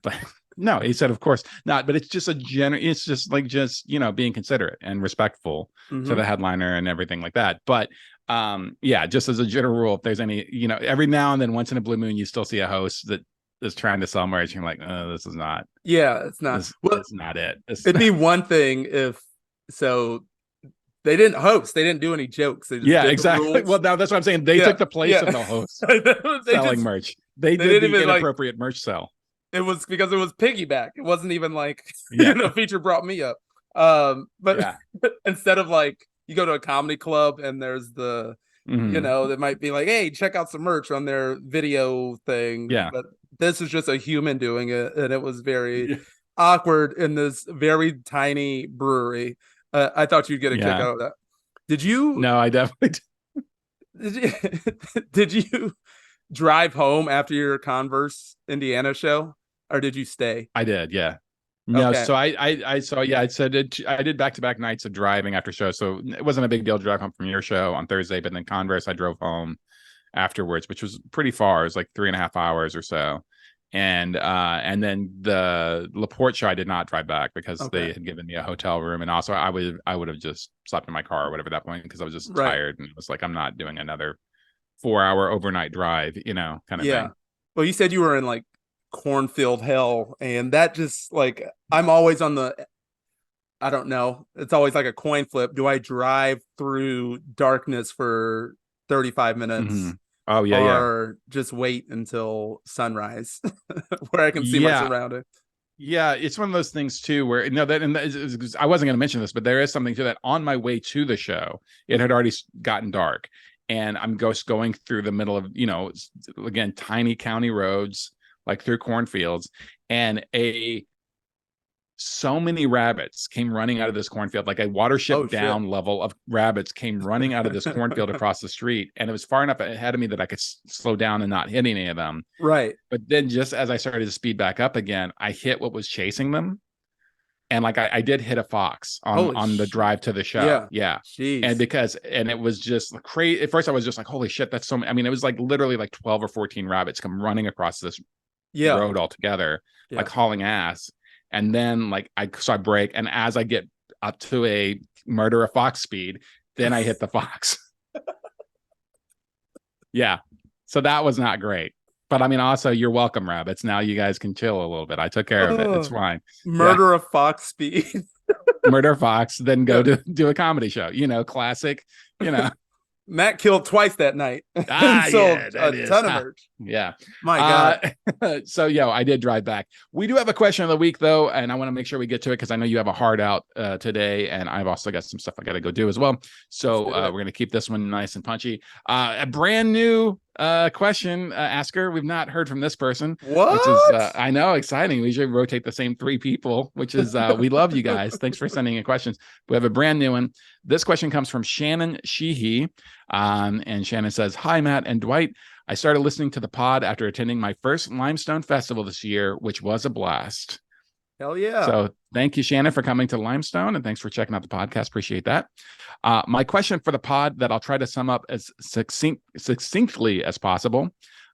[SPEAKER 1] But no, he said, of course not. But it's just it's just like, being considerate and respectful to the headliner and everything like that. But just as a general rule, if there's any, every now and then, once in a blue moon, you still see a host that is trying to sell merch. You're like, oh, this is not.
[SPEAKER 2] Yeah, it's not.
[SPEAKER 1] It's not it.
[SPEAKER 2] It'd be one thing if they didn't host. They didn't do any jokes. They just
[SPEAKER 1] exactly. Well, now that's what I'm saying. They took the place of the host selling merch. They did the inappropriate merch sell.
[SPEAKER 2] It was because it was piggyback. It wasn't even like feature brought me up. But instead of like, you go to a comedy club and there's the that might be like, hey, check out some merch on their video thing.
[SPEAKER 1] Yeah.
[SPEAKER 2] But this is just a human doing it, and it was very awkward in this very tiny brewery. I thought you'd get a kick out of that. Did you?
[SPEAKER 1] No, I definitely
[SPEAKER 2] did you drive home after your Converse Indiana show, or did you stay?
[SPEAKER 1] I did, yeah. No, okay. So I did back-to-back nights of driving after shows, so it wasn't a big deal to drive home from your show on Thursday, but then Converse, I drove home afterwards, which was pretty far. It was like 3.5 hours or so. And then the LaPorte show, I did not drive back because they had given me a hotel room, and also I would have just slept in my car or whatever at that point, because I was just tired, and it was like, I'm not doing another 4-hour overnight drive, kind of thing.
[SPEAKER 2] Well, you said you were in like cornfield hell, and that just like, I'm always on I don't know, it's always like a coin flip. Do I drive through darkness for 35 minutes?
[SPEAKER 1] Oh yeah,
[SPEAKER 2] or just wait until sunrise where I can see my surroundings?
[SPEAKER 1] Yeah, it's one of those things too where I wasn't going to mention this, but there is something to that. On my way to the show, it had already gotten dark, and I'm just going through the middle of, again, tiny county roads, like through cornfields, and so many rabbits came running out of this cornfield, like a watership down level of rabbits came running out of this cornfield across the street. And it was far enough ahead of me that I could slow down and not hit any of them.
[SPEAKER 2] Right.
[SPEAKER 1] But then just as I started to speed back up again, I hit what was chasing them. And like, I did hit a fox on the drive to the show. Yeah.
[SPEAKER 2] Jeez.
[SPEAKER 1] And it was just crazy. At first I was just like, holy shit, that's so many. I mean, it was like literally like 12 or 14 rabbits come running across this road altogether, like hauling ass. And then like I brake, and as I get up to a murder a fox speed, then I hit the fox. Yeah. So that was not great. But I mean, also, you're welcome, rabbits. Now you guys can chill a little bit. I took care of it. It's fine.
[SPEAKER 2] Murder a fox speed.
[SPEAKER 1] Murder a fox, then go to do a comedy show. Classic,
[SPEAKER 2] Matt killed twice that night. Sold a ton of merch.
[SPEAKER 1] Yeah.
[SPEAKER 2] My God.
[SPEAKER 1] So, I did drive back. We do have a question of the week, though, and I want to make sure we get to it because I know you have a hard out today, and I've also got some stuff I got to go do as well. So we're going to keep this one nice and punchy. A brand new question asker. We've not heard from this person.
[SPEAKER 2] What?
[SPEAKER 1] Which is, I know, exciting. We usually rotate the same 3 people, which is, we love you guys. Thanks for sending in questions. We have a brand new one. This question comes from Shannon Sheehy. And Shannon says, hi, Matt and Dwight. I started listening to the pod after attending my first Limestone Festival this year, which was a blast.
[SPEAKER 2] Hell yeah.
[SPEAKER 1] So thank you, Shannon, for coming to Limestone, and thanks for checking out the podcast. Appreciate that. My question for the pod that I'll try to sum up as succinctly as possible.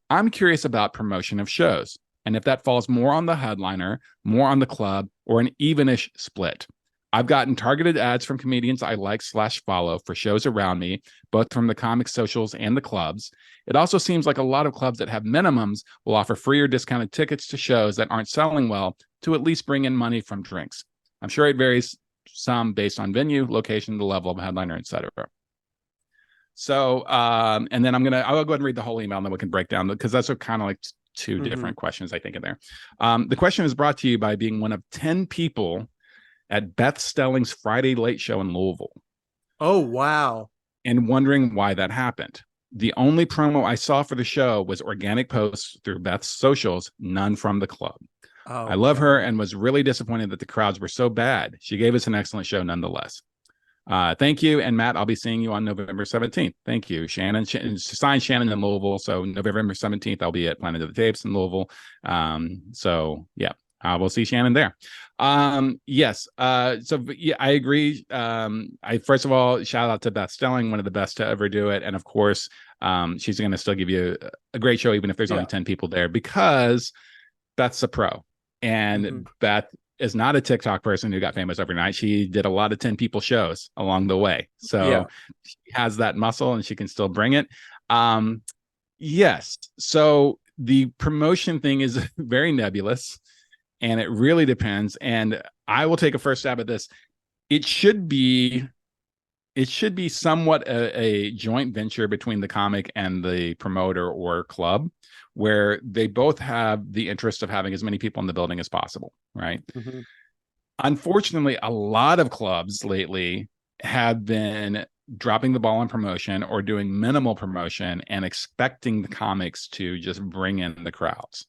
[SPEAKER 1] I'm curious about promotion of shows, and if that falls more on the headliner, more on the club, or an evenish split. I've gotten targeted ads from comedians I like/follow for shows around me, both from the comic socials and the clubs. It also seems like a lot of clubs that have minimums will offer free or discounted tickets to shows that aren't selling well to at least bring in money from drinks. I'm sure it varies some based on venue, location, the level of headliner, etc. So, and then I'll go ahead and read the whole email, and then we can break down, because that's kind of like 2 different questions, I think, in there. The question is brought to you by being one of 10 people at Beth Stelling's Friday Late Show in Louisville.
[SPEAKER 2] Oh, wow.
[SPEAKER 1] And wondering why that happened. The only promo I saw for the show was organic posts through Beth's socials, none from the club. I
[SPEAKER 2] Oh,
[SPEAKER 1] love her
[SPEAKER 2] okay.
[SPEAKER 1] and was really disappointed that the crowds were so bad. She gave us an excellent show nonetheless. Thank you. And Matt, I'll be seeing you on November 17th. Thank you, Shannon. Signed Shannon in Louisville. So November 17th, I'll be at Planet of the Tapes in Louisville. So yeah, we'll see Shannon there. Yes. So yeah, I agree. I first of all, shout out to Beth Stelling, one of the best to ever do it. And of course, she's going to still give you a great show, even if there's only 10 people there, because Beth's a pro. And Beth is not a TikTok person who got famous overnight. She did a lot of 10 people shows along the way. So she has that muscle and she can still bring it. Yes. So the promotion thing is very nebulous and it really depends. And I will take a first stab at this. It should be somewhat a joint venture between the comic and the promoter or club, where they both have the interest of having as many people in the building as possible, right? Unfortunately, a lot of clubs lately have been dropping the ball on promotion or doing minimal promotion and expecting the comics to just bring in the crowds.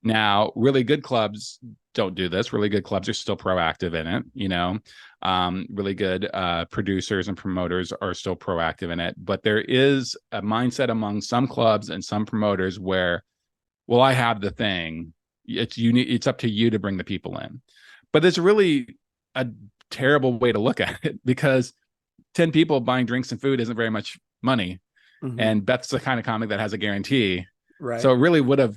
[SPEAKER 1] Now, really good clubs don't do this. Really good clubs are still proactive in it, you know. Really good producers and promoters are still proactive in it. But there is a mindset among some clubs and some promoters where, well, I have the thing. It's up to you to bring the people in. But it's really a terrible way to look at it, because 10 people buying drinks and food isn't very much money. And Beth's the kind of comic that has a guarantee.
[SPEAKER 2] Right.
[SPEAKER 1] So it really would have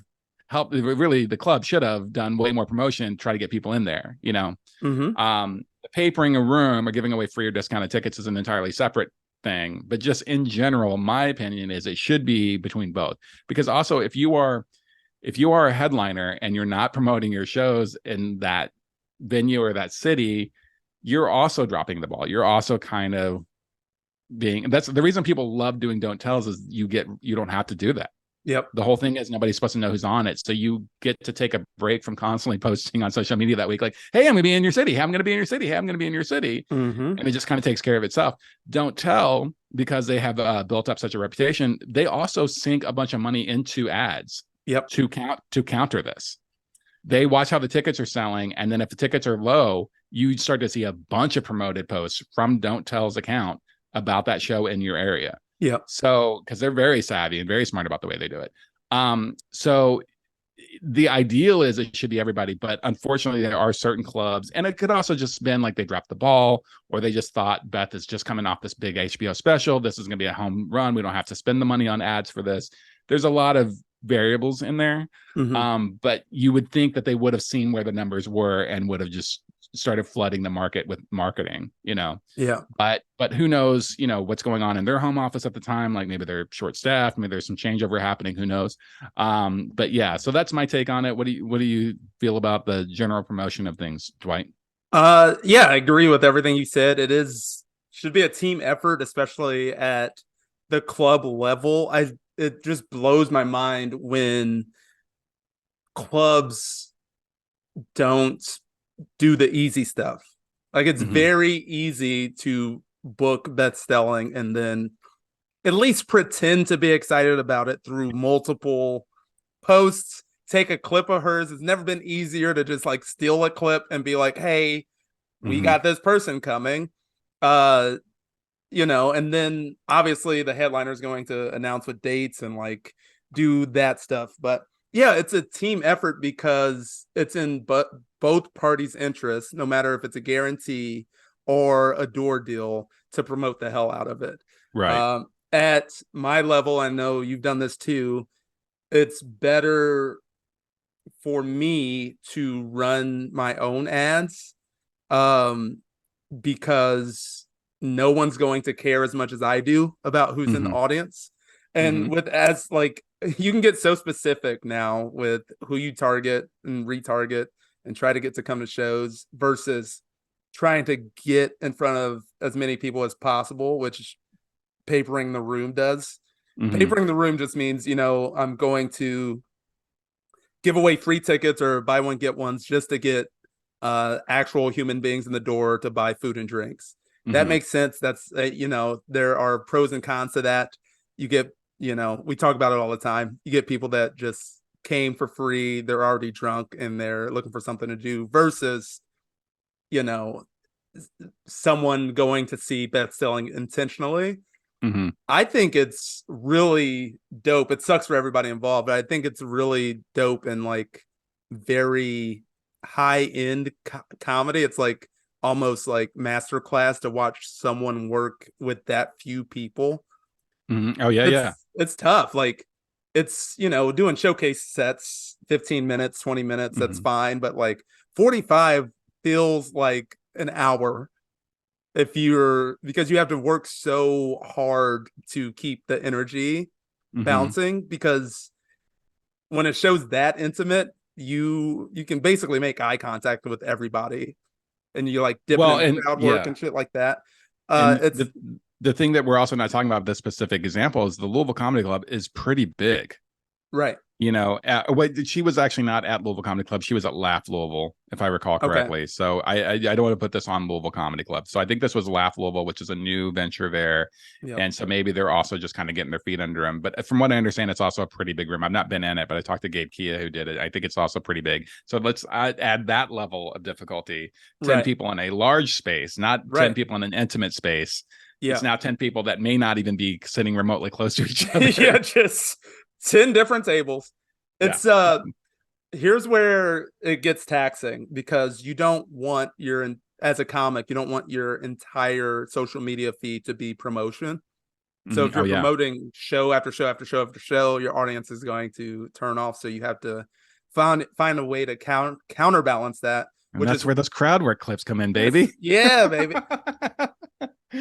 [SPEAKER 1] helped. Really, the club should have done way more promotion, try to get people in there, you know. Papering a room or giving away free or discounted tickets is an entirely separate thing. But just in general, my opinion is it should be between both. Because also, if you are a headliner and you're not promoting your shows in that venue or that city, you're also dropping the ball. You're also kind of that's the reason people love doing don't tells, is you don't have to do that. The whole thing is nobody's supposed to know who's on it. So you get to take a break from constantly posting on social media that week, like, hey, I'm going to be in your city. Hey, I'm going to be in your city. Hey, I'm going to be in your city. And it just kind of takes care of itself. Don't tell, because they have built up such a reputation. They also sink a bunch of money into ads to counter this. They watch how the tickets are selling. And then if the tickets are low, you start to see a bunch of promoted posts from Don't Tell's account about that show in your area. So, because they're very savvy and very smart about the way they do it. So the ideal is it should be everybody, but unfortunately there are certain clubs, and it could also just been like they dropped the ball, or they just thought Beth is just coming off this big HBO special. This is going to be a home run. We don't have to spend the money on ads for this. There's a lot of variables in there. But you would think that they would have seen where the numbers were and would have just started flooding the market with marketing, you know. But who knows, you know, what's going on in their home office at the time. Like maybe they're short staffed, maybe there's some changeover happening, who knows. But yeah, so that's my take on it. What do you feel about the general promotion of things, Dwight?
[SPEAKER 2] Yeah, I agree with everything you said. Should be a team effort, especially at the club level. It just blows my mind when clubs don't do the easy stuff. Like, it's very easy to book Beth Stelling and then at least pretend to be excited about it through multiple posts. Take a clip of hers. It's never been easier to just like steal a clip and be like, hey, we got this person coming. You know, and then obviously the headliner is going to announce what dates and like do that stuff. But yeah, it's a team effort because it's in both parties' interests, no matter if it's a guarantee or a door deal, to promote the hell out of it.
[SPEAKER 1] Right.
[SPEAKER 2] At my level, I know you've done this too. It's better for me to run my own ads, because no one's going to care as much as I do about who's in the audience. And with ads, like, you can get so specific now with who you target and retarget and try to get to come to shows versus trying to get in front of as many people as possible, which papering the room does. Papering the room just means, you know, I'm going to give away free tickets or buy one, get ones just to get actual human beings in the door to buy food and drinks. That makes sense. That's, you know, there are pros and cons to that. You get, you know, we talk about it all the time. You get people that just came for free, they're already drunk, and they're looking for something to do versus, you know, someone going to see Beth Stelling intentionally.
[SPEAKER 1] Mm-hmm.
[SPEAKER 2] I think it's really dope. It sucks for everybody involved, but I think it's really dope and like very high end comedy. It's like almost like masterclass to watch someone work with that few people.
[SPEAKER 1] Mm-hmm. Oh yeah.
[SPEAKER 2] It's tough. Like it's, doing showcase sets, 15 minutes, 20 minutes, that's
[SPEAKER 1] Mm-hmm.
[SPEAKER 2] fine. But like 45 feels like an hour because you have to work so hard to keep the energy
[SPEAKER 1] Mm-hmm.
[SPEAKER 2] bouncing, because when a show's that intimate, you can basically make eye contact with everybody, and you're like dipping
[SPEAKER 1] Well,
[SPEAKER 2] in
[SPEAKER 1] and
[SPEAKER 2] crowd work
[SPEAKER 1] yeah,
[SPEAKER 2] and shit like that.
[SPEAKER 1] and
[SPEAKER 2] It's
[SPEAKER 1] the thing that we're also not talking about this specific example is the Louisville Comedy Club is pretty big.
[SPEAKER 2] right.
[SPEAKER 1] She was actually not at Louisville Comedy Club. She was at Laugh Louisville, if I recall
[SPEAKER 2] Okay.
[SPEAKER 1] correctly. So I don't want to put this on Louisville Comedy Club. So I think this was Laugh Louisville, which is a new venture there.
[SPEAKER 2] Yep.
[SPEAKER 1] And so maybe they're also just kind of getting their feet under them. But from what I understand, it's also a pretty big room. I've not been in it, but I talked to Gabe Kia who did it. I think it's also pretty big. So let's add that level of difficulty. 10
[SPEAKER 2] Right.
[SPEAKER 1] people in a large space, not 10
[SPEAKER 2] Right.
[SPEAKER 1] people in an intimate space.
[SPEAKER 2] Yeah.
[SPEAKER 1] It's now 10 people that may not even be sitting remotely close to each other.
[SPEAKER 2] Yeah, just 10 different tables. It's here's where it gets taxing, because you don't want as a comic, you don't want your entire social media feed to be promotion. So if you're promoting show after show after show after show, your audience is going to turn off. So you have to find a way to counterbalance that.
[SPEAKER 1] And that's where those crowd work clips come in, baby.
[SPEAKER 2] Yeah, baby.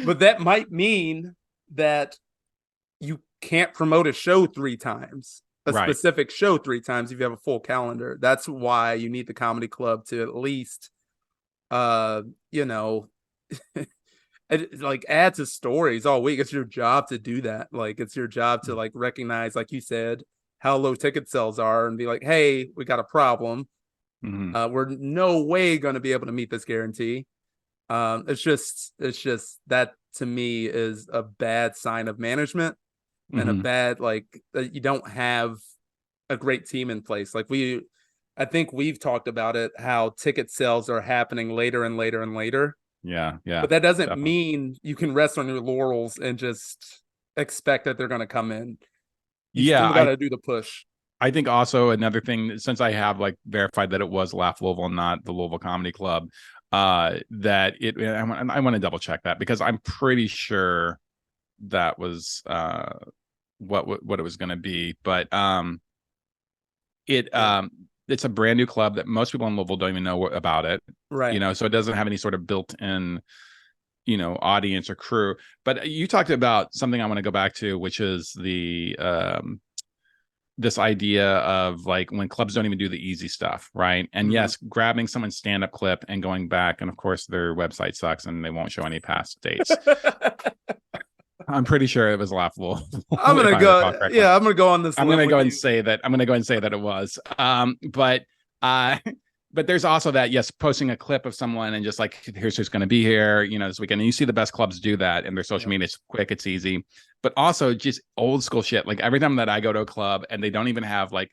[SPEAKER 2] But that might mean that you can't promote a show 3 times. Specific show 3 times if you have a full calendar. That's why you need the comedy club to at least like add to stories all week. It's your job to do that. Like it's your job to like recognize, like you said, how low ticket sales are and be like, hey, we got a problem.
[SPEAKER 1] Mm-hmm.
[SPEAKER 2] We're no way going to be able to meet this guarantee. It's just that to me is a bad sign of management. And a bad, like, you don't have a great team in place. Like I think we've talked about it, how ticket sales are happening later and later and later.
[SPEAKER 1] Yeah.
[SPEAKER 2] But that doesn't mean you can rest on your laurels and just expect that they're going to come in. You still got to do the push.
[SPEAKER 1] I think also another thing, since I have like verified that it was Laugh Louisville, not the Louisville Comedy Club, that I want to double check that, because I'm pretty sure that was what it was going to be. But it's a brand new club that most people in Louisville don't even know about it,
[SPEAKER 2] right?
[SPEAKER 1] So it doesn't have any sort of built-in audience or crew. But you talked about something I want to go back to, which is the this idea of like when clubs don't even do the easy stuff, right? And yes, grabbing someone's stand-up clip and going back, and of course their website sucks and they won't show any past dates. I'm pretty sure it was laughable.
[SPEAKER 2] I'm gonna go. Yeah, I'm gonna go on this.
[SPEAKER 1] I'm gonna go and say that. I'm gonna go and say that it was. But there's also that, yes, posting a clip of someone and just like, here's who's going to be here, this weekend. And you see the best clubs do that, and their social media is quick, it's easy. But also just old school shit. Like every time that I go to a club and they don't even have like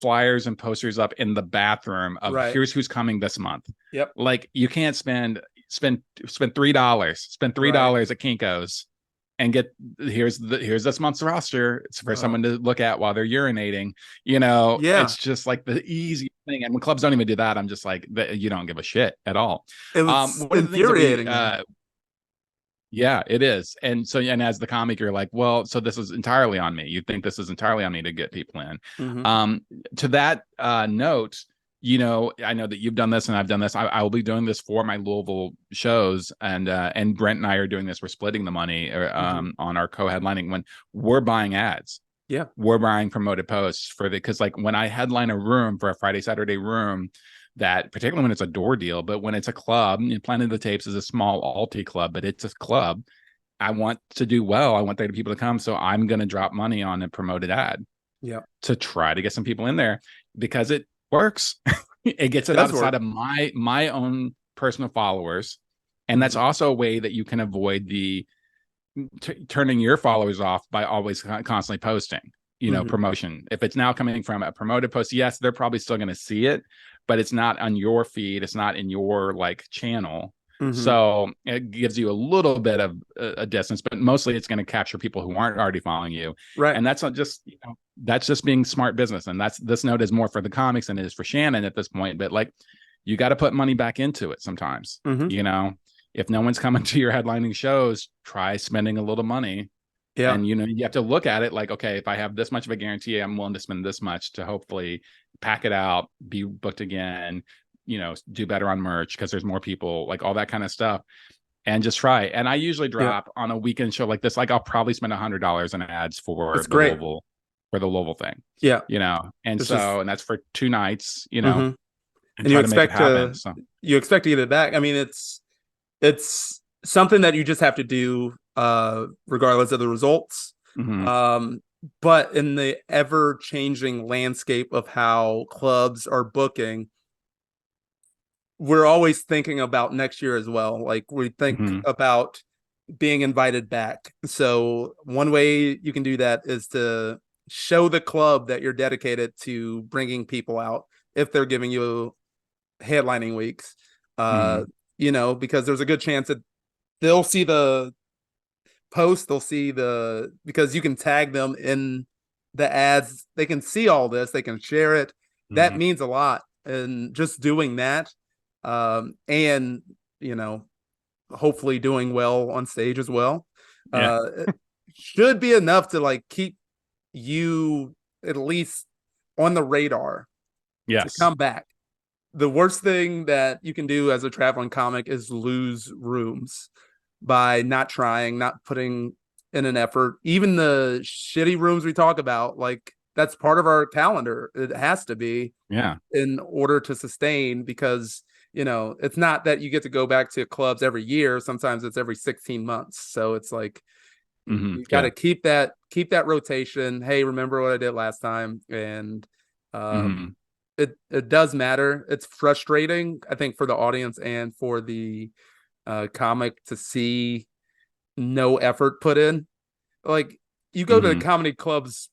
[SPEAKER 1] flyers and posters up in the bathroom of here's who's coming this month.
[SPEAKER 2] Yep.
[SPEAKER 1] Like you can't spend $3. Spend $3 at Kinko's and get here's this month's roster. It's for someone to look at while they're urinating. It's just like the easy thing. And when clubs don't even do that, I'm just like, you don't give a shit at all.
[SPEAKER 2] It was infuriating.
[SPEAKER 1] Yeah, it is. And so, and as the comic, you're like, well, so this is entirely on me. You think this is entirely on me to get people in. To that note, I know that you've done this and I've done this. I will be doing this for my Louisville shows, and Brent and I are doing this. We're splitting the money on our co-headlining when we're buying ads.
[SPEAKER 2] Yeah,
[SPEAKER 1] we're buying promoted posts because like when I headline a room for a Friday, Saturday room, that particularly when it's a door deal, but when it's a club, Planet of the Tapes is a small alti club, but it's a club. I want to do well. I want the people to come. So I'm going to drop money on a promoted ad to try to get some people in there, because it works. It gets it outside of my own personal followers. And that's also a way that you can avoid the turning your followers off by always constantly posting. promotion. If it's now coming from a promoted post, yes, they're probably still going to see it, but it's not on your feed. It's not in your like channel. So it gives you a little bit of a distance, but mostly it's going to capture people who aren't already following you.
[SPEAKER 2] Right.
[SPEAKER 1] And that's not just, that's just being smart business. And this note is more for the comics than it is for Shannon at this point. But like, you got to put money back into it sometimes. If no one's coming to your headlining shows, try spending a little money.
[SPEAKER 2] Yeah.
[SPEAKER 1] And, you have to look at it like, okay, if I have this much of a guarantee, I'm willing to spend this much to hopefully pack it out, be booked again, do better on merch because there's more people, like all that kind of stuff, and just try. And I usually drop on a weekend show like this, like I'll probably spend $100 in ads for the Louisville thing.
[SPEAKER 2] Yeah.
[SPEAKER 1] And and that's for 2 nights,
[SPEAKER 2] and you expect you expect to get it back. I mean, it's something that you just have to do regardless of the results. But in the ever-changing landscape of how clubs are booking, we're always thinking about next year as well. Like we think about being invited back. So one way you can do that is to show the club that you're dedicated to bringing people out if they're giving you headlining weeks. Because there's a good chance that they'll see the post, because you can tag them in the ads. They can see all this, they can share it. That means a lot. And just doing that, and hopefully doing well on stage as well, it should be enough to like keep you at least on the radar to come back. The worst thing that you can do as a traveling comic is lose rooms by not trying, not putting in an effort. Even the shitty rooms we talk about, like that's part of our calendar. It has to be, in order to sustain, because it's not that you get to go back to clubs every year. Sometimes it's every 16 months. So it's like you got to keep that rotation. Hey, remember what I did last time? And it does matter. It's frustrating, I think, for the audience and for the comic to see no effort put in. Like you go to the comedy club's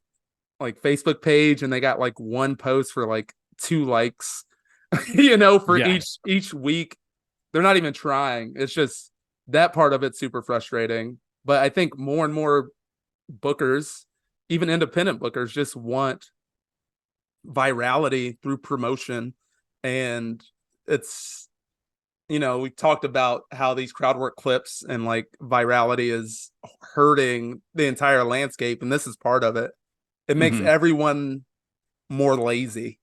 [SPEAKER 2] like Facebook page and they got like one post for like 2 likes, for each week. They're not even trying. It's just that part of it's super frustrating. But I think more and more bookers, even independent bookers, just want virality through promotion. And it's, we talked about how these crowd work clips and like virality is hurting the entire landscape. And this is part of it. It makes everyone more lazy.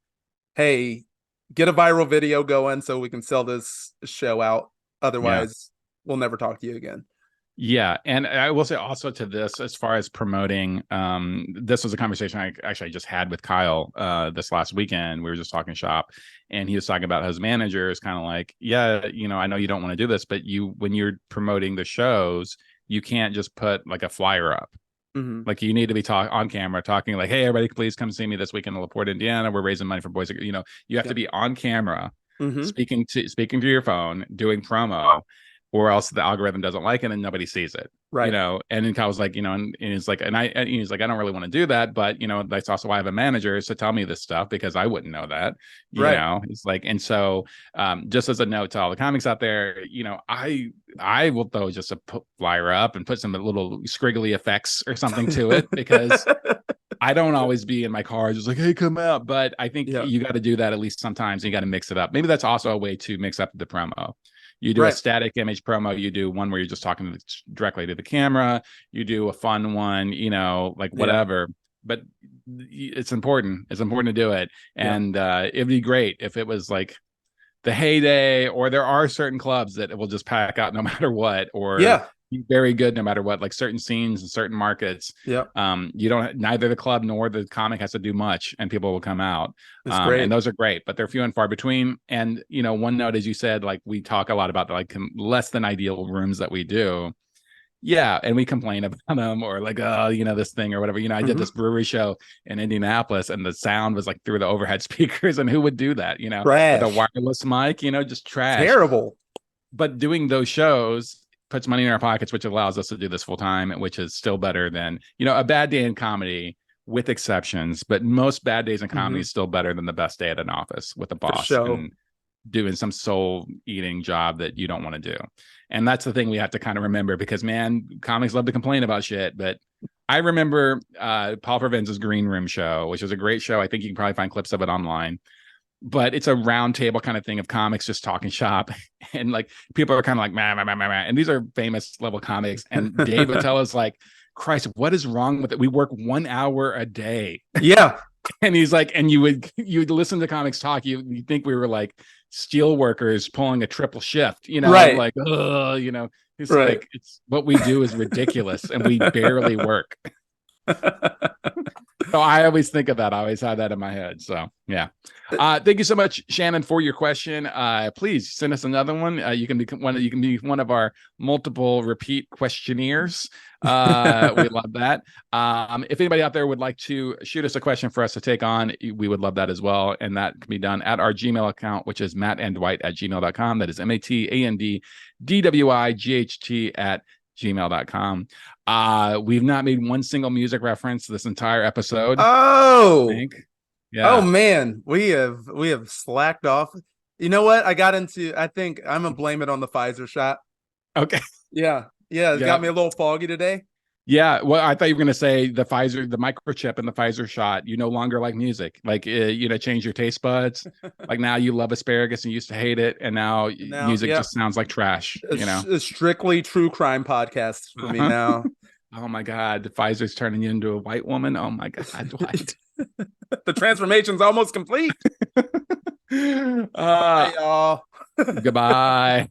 [SPEAKER 2] Hey, get a viral video going so we can sell this show out. Otherwise, we'll never talk to you again.
[SPEAKER 1] Yeah. And I will say also to this, as far as promoting, this was a conversation I just had with Kyle this last weekend. We were just talking shop, and he was talking about his manager is kind of like, I know you don't want to do this, but when you're promoting the shows, you can't just put like a flyer up. Like you need to be on camera talking like, hey, everybody, please come see me this weekend in LaPorte, Indiana. We're raising money for boys. You have to be on camera, speaking to your phone, doing promo, or else the algorithm doesn't like it and nobody sees it. Right. And then Kyle was like, and he's like, and he's like, I don't really want to do that, but that's also why I have a manager is to tell me this stuff, because I wouldn't know that. It's like, and so just as a note to all the comics out there, I will throw just a flyer up and put some little scriggly effects or something to it, because I don't always be in my car just like, hey, come out. But I think you got to do that at least sometimes. You got to mix it up. Maybe that's also a way to mix up the promo. You do a static image promo. You do one where you're just talking directly to the camera. You do a fun one, like whatever. But it's important. It's important to do it. And it'd be great if it was like the heyday, or there are certain clubs that it will just pack out no matter what, or be very good no matter what, like certain scenes and certain markets. Neither the club nor the comic has to do much and people will come out. And those are great, but they're few and far between. And one note, as you said, like we talk a lot about like less than ideal rooms that we do. And we complain about them, or like, this thing or whatever. I did this brewery show in Indianapolis and the sound was like through the overhead speakers, and who would do that? With a wireless mic, just trash.
[SPEAKER 2] Terrible.
[SPEAKER 1] But doing those shows puts money in our pockets, which allows us to do this full time, which is still better than, a bad day in comedy with exceptions, but most bad days in comedy
[SPEAKER 2] Mhm.
[SPEAKER 1] is still better than the best day at an office with a boss
[SPEAKER 2] sure.
[SPEAKER 1] and doing some soul eating job that you don't want to do. And that's the thing we have to kind of remember, because man, comics love to complain about shit. But I remember Paul Provenza's Green Room show, which was a great show. I think you can probably find clips of it online. But it's a round table kind of thing of comics just talking shop, and like people are kind of like meh, meh, meh, meh, meh. And these are famous level comics. And Dave Attella's like, Christ, what is wrong with it? We work 1 hour a day.
[SPEAKER 2] Yeah.
[SPEAKER 1] And he's like, and you would listen to comics talk, you think we were like steel workers pulling a triple shift,
[SPEAKER 2] Right.
[SPEAKER 1] like, you know, he's
[SPEAKER 2] Right.
[SPEAKER 1] like, it's what we do is ridiculous and we barely work. So I always think of that. I always have that in my head. So yeah. Thank you so much, Shannon, for your question. Please send us another one. You can be one of our multiple repeat questionnaires. We love that. If anybody out there would like to shoot us a question for us to take on, we would love that as well. And that can be done at our Gmail account, which is MatandDwight@gmail.com. That is MatandDwight@gmail.com. We've not made one single music reference this entire episode.
[SPEAKER 2] Oh,
[SPEAKER 1] I think. Yeah.
[SPEAKER 2] Oh man, we have slacked off. You know what? I think I'm gonna blame it on the Pfizer shot.
[SPEAKER 1] Okay.
[SPEAKER 2] Yeah. It got me a little foggy today.
[SPEAKER 1] Yeah. Well, I thought you were going to say the microchip and the Pfizer shot. You no longer like music, like, change your taste buds. Like now you love asparagus and used to hate it. And now music just sounds like trash.
[SPEAKER 2] A strictly true crime podcast for me now.
[SPEAKER 1] Oh my God. Pfizer's turning you into a white woman. Oh my God. Dwight.
[SPEAKER 2] The transformation's almost complete.
[SPEAKER 1] Bye, y'all. Goodbye.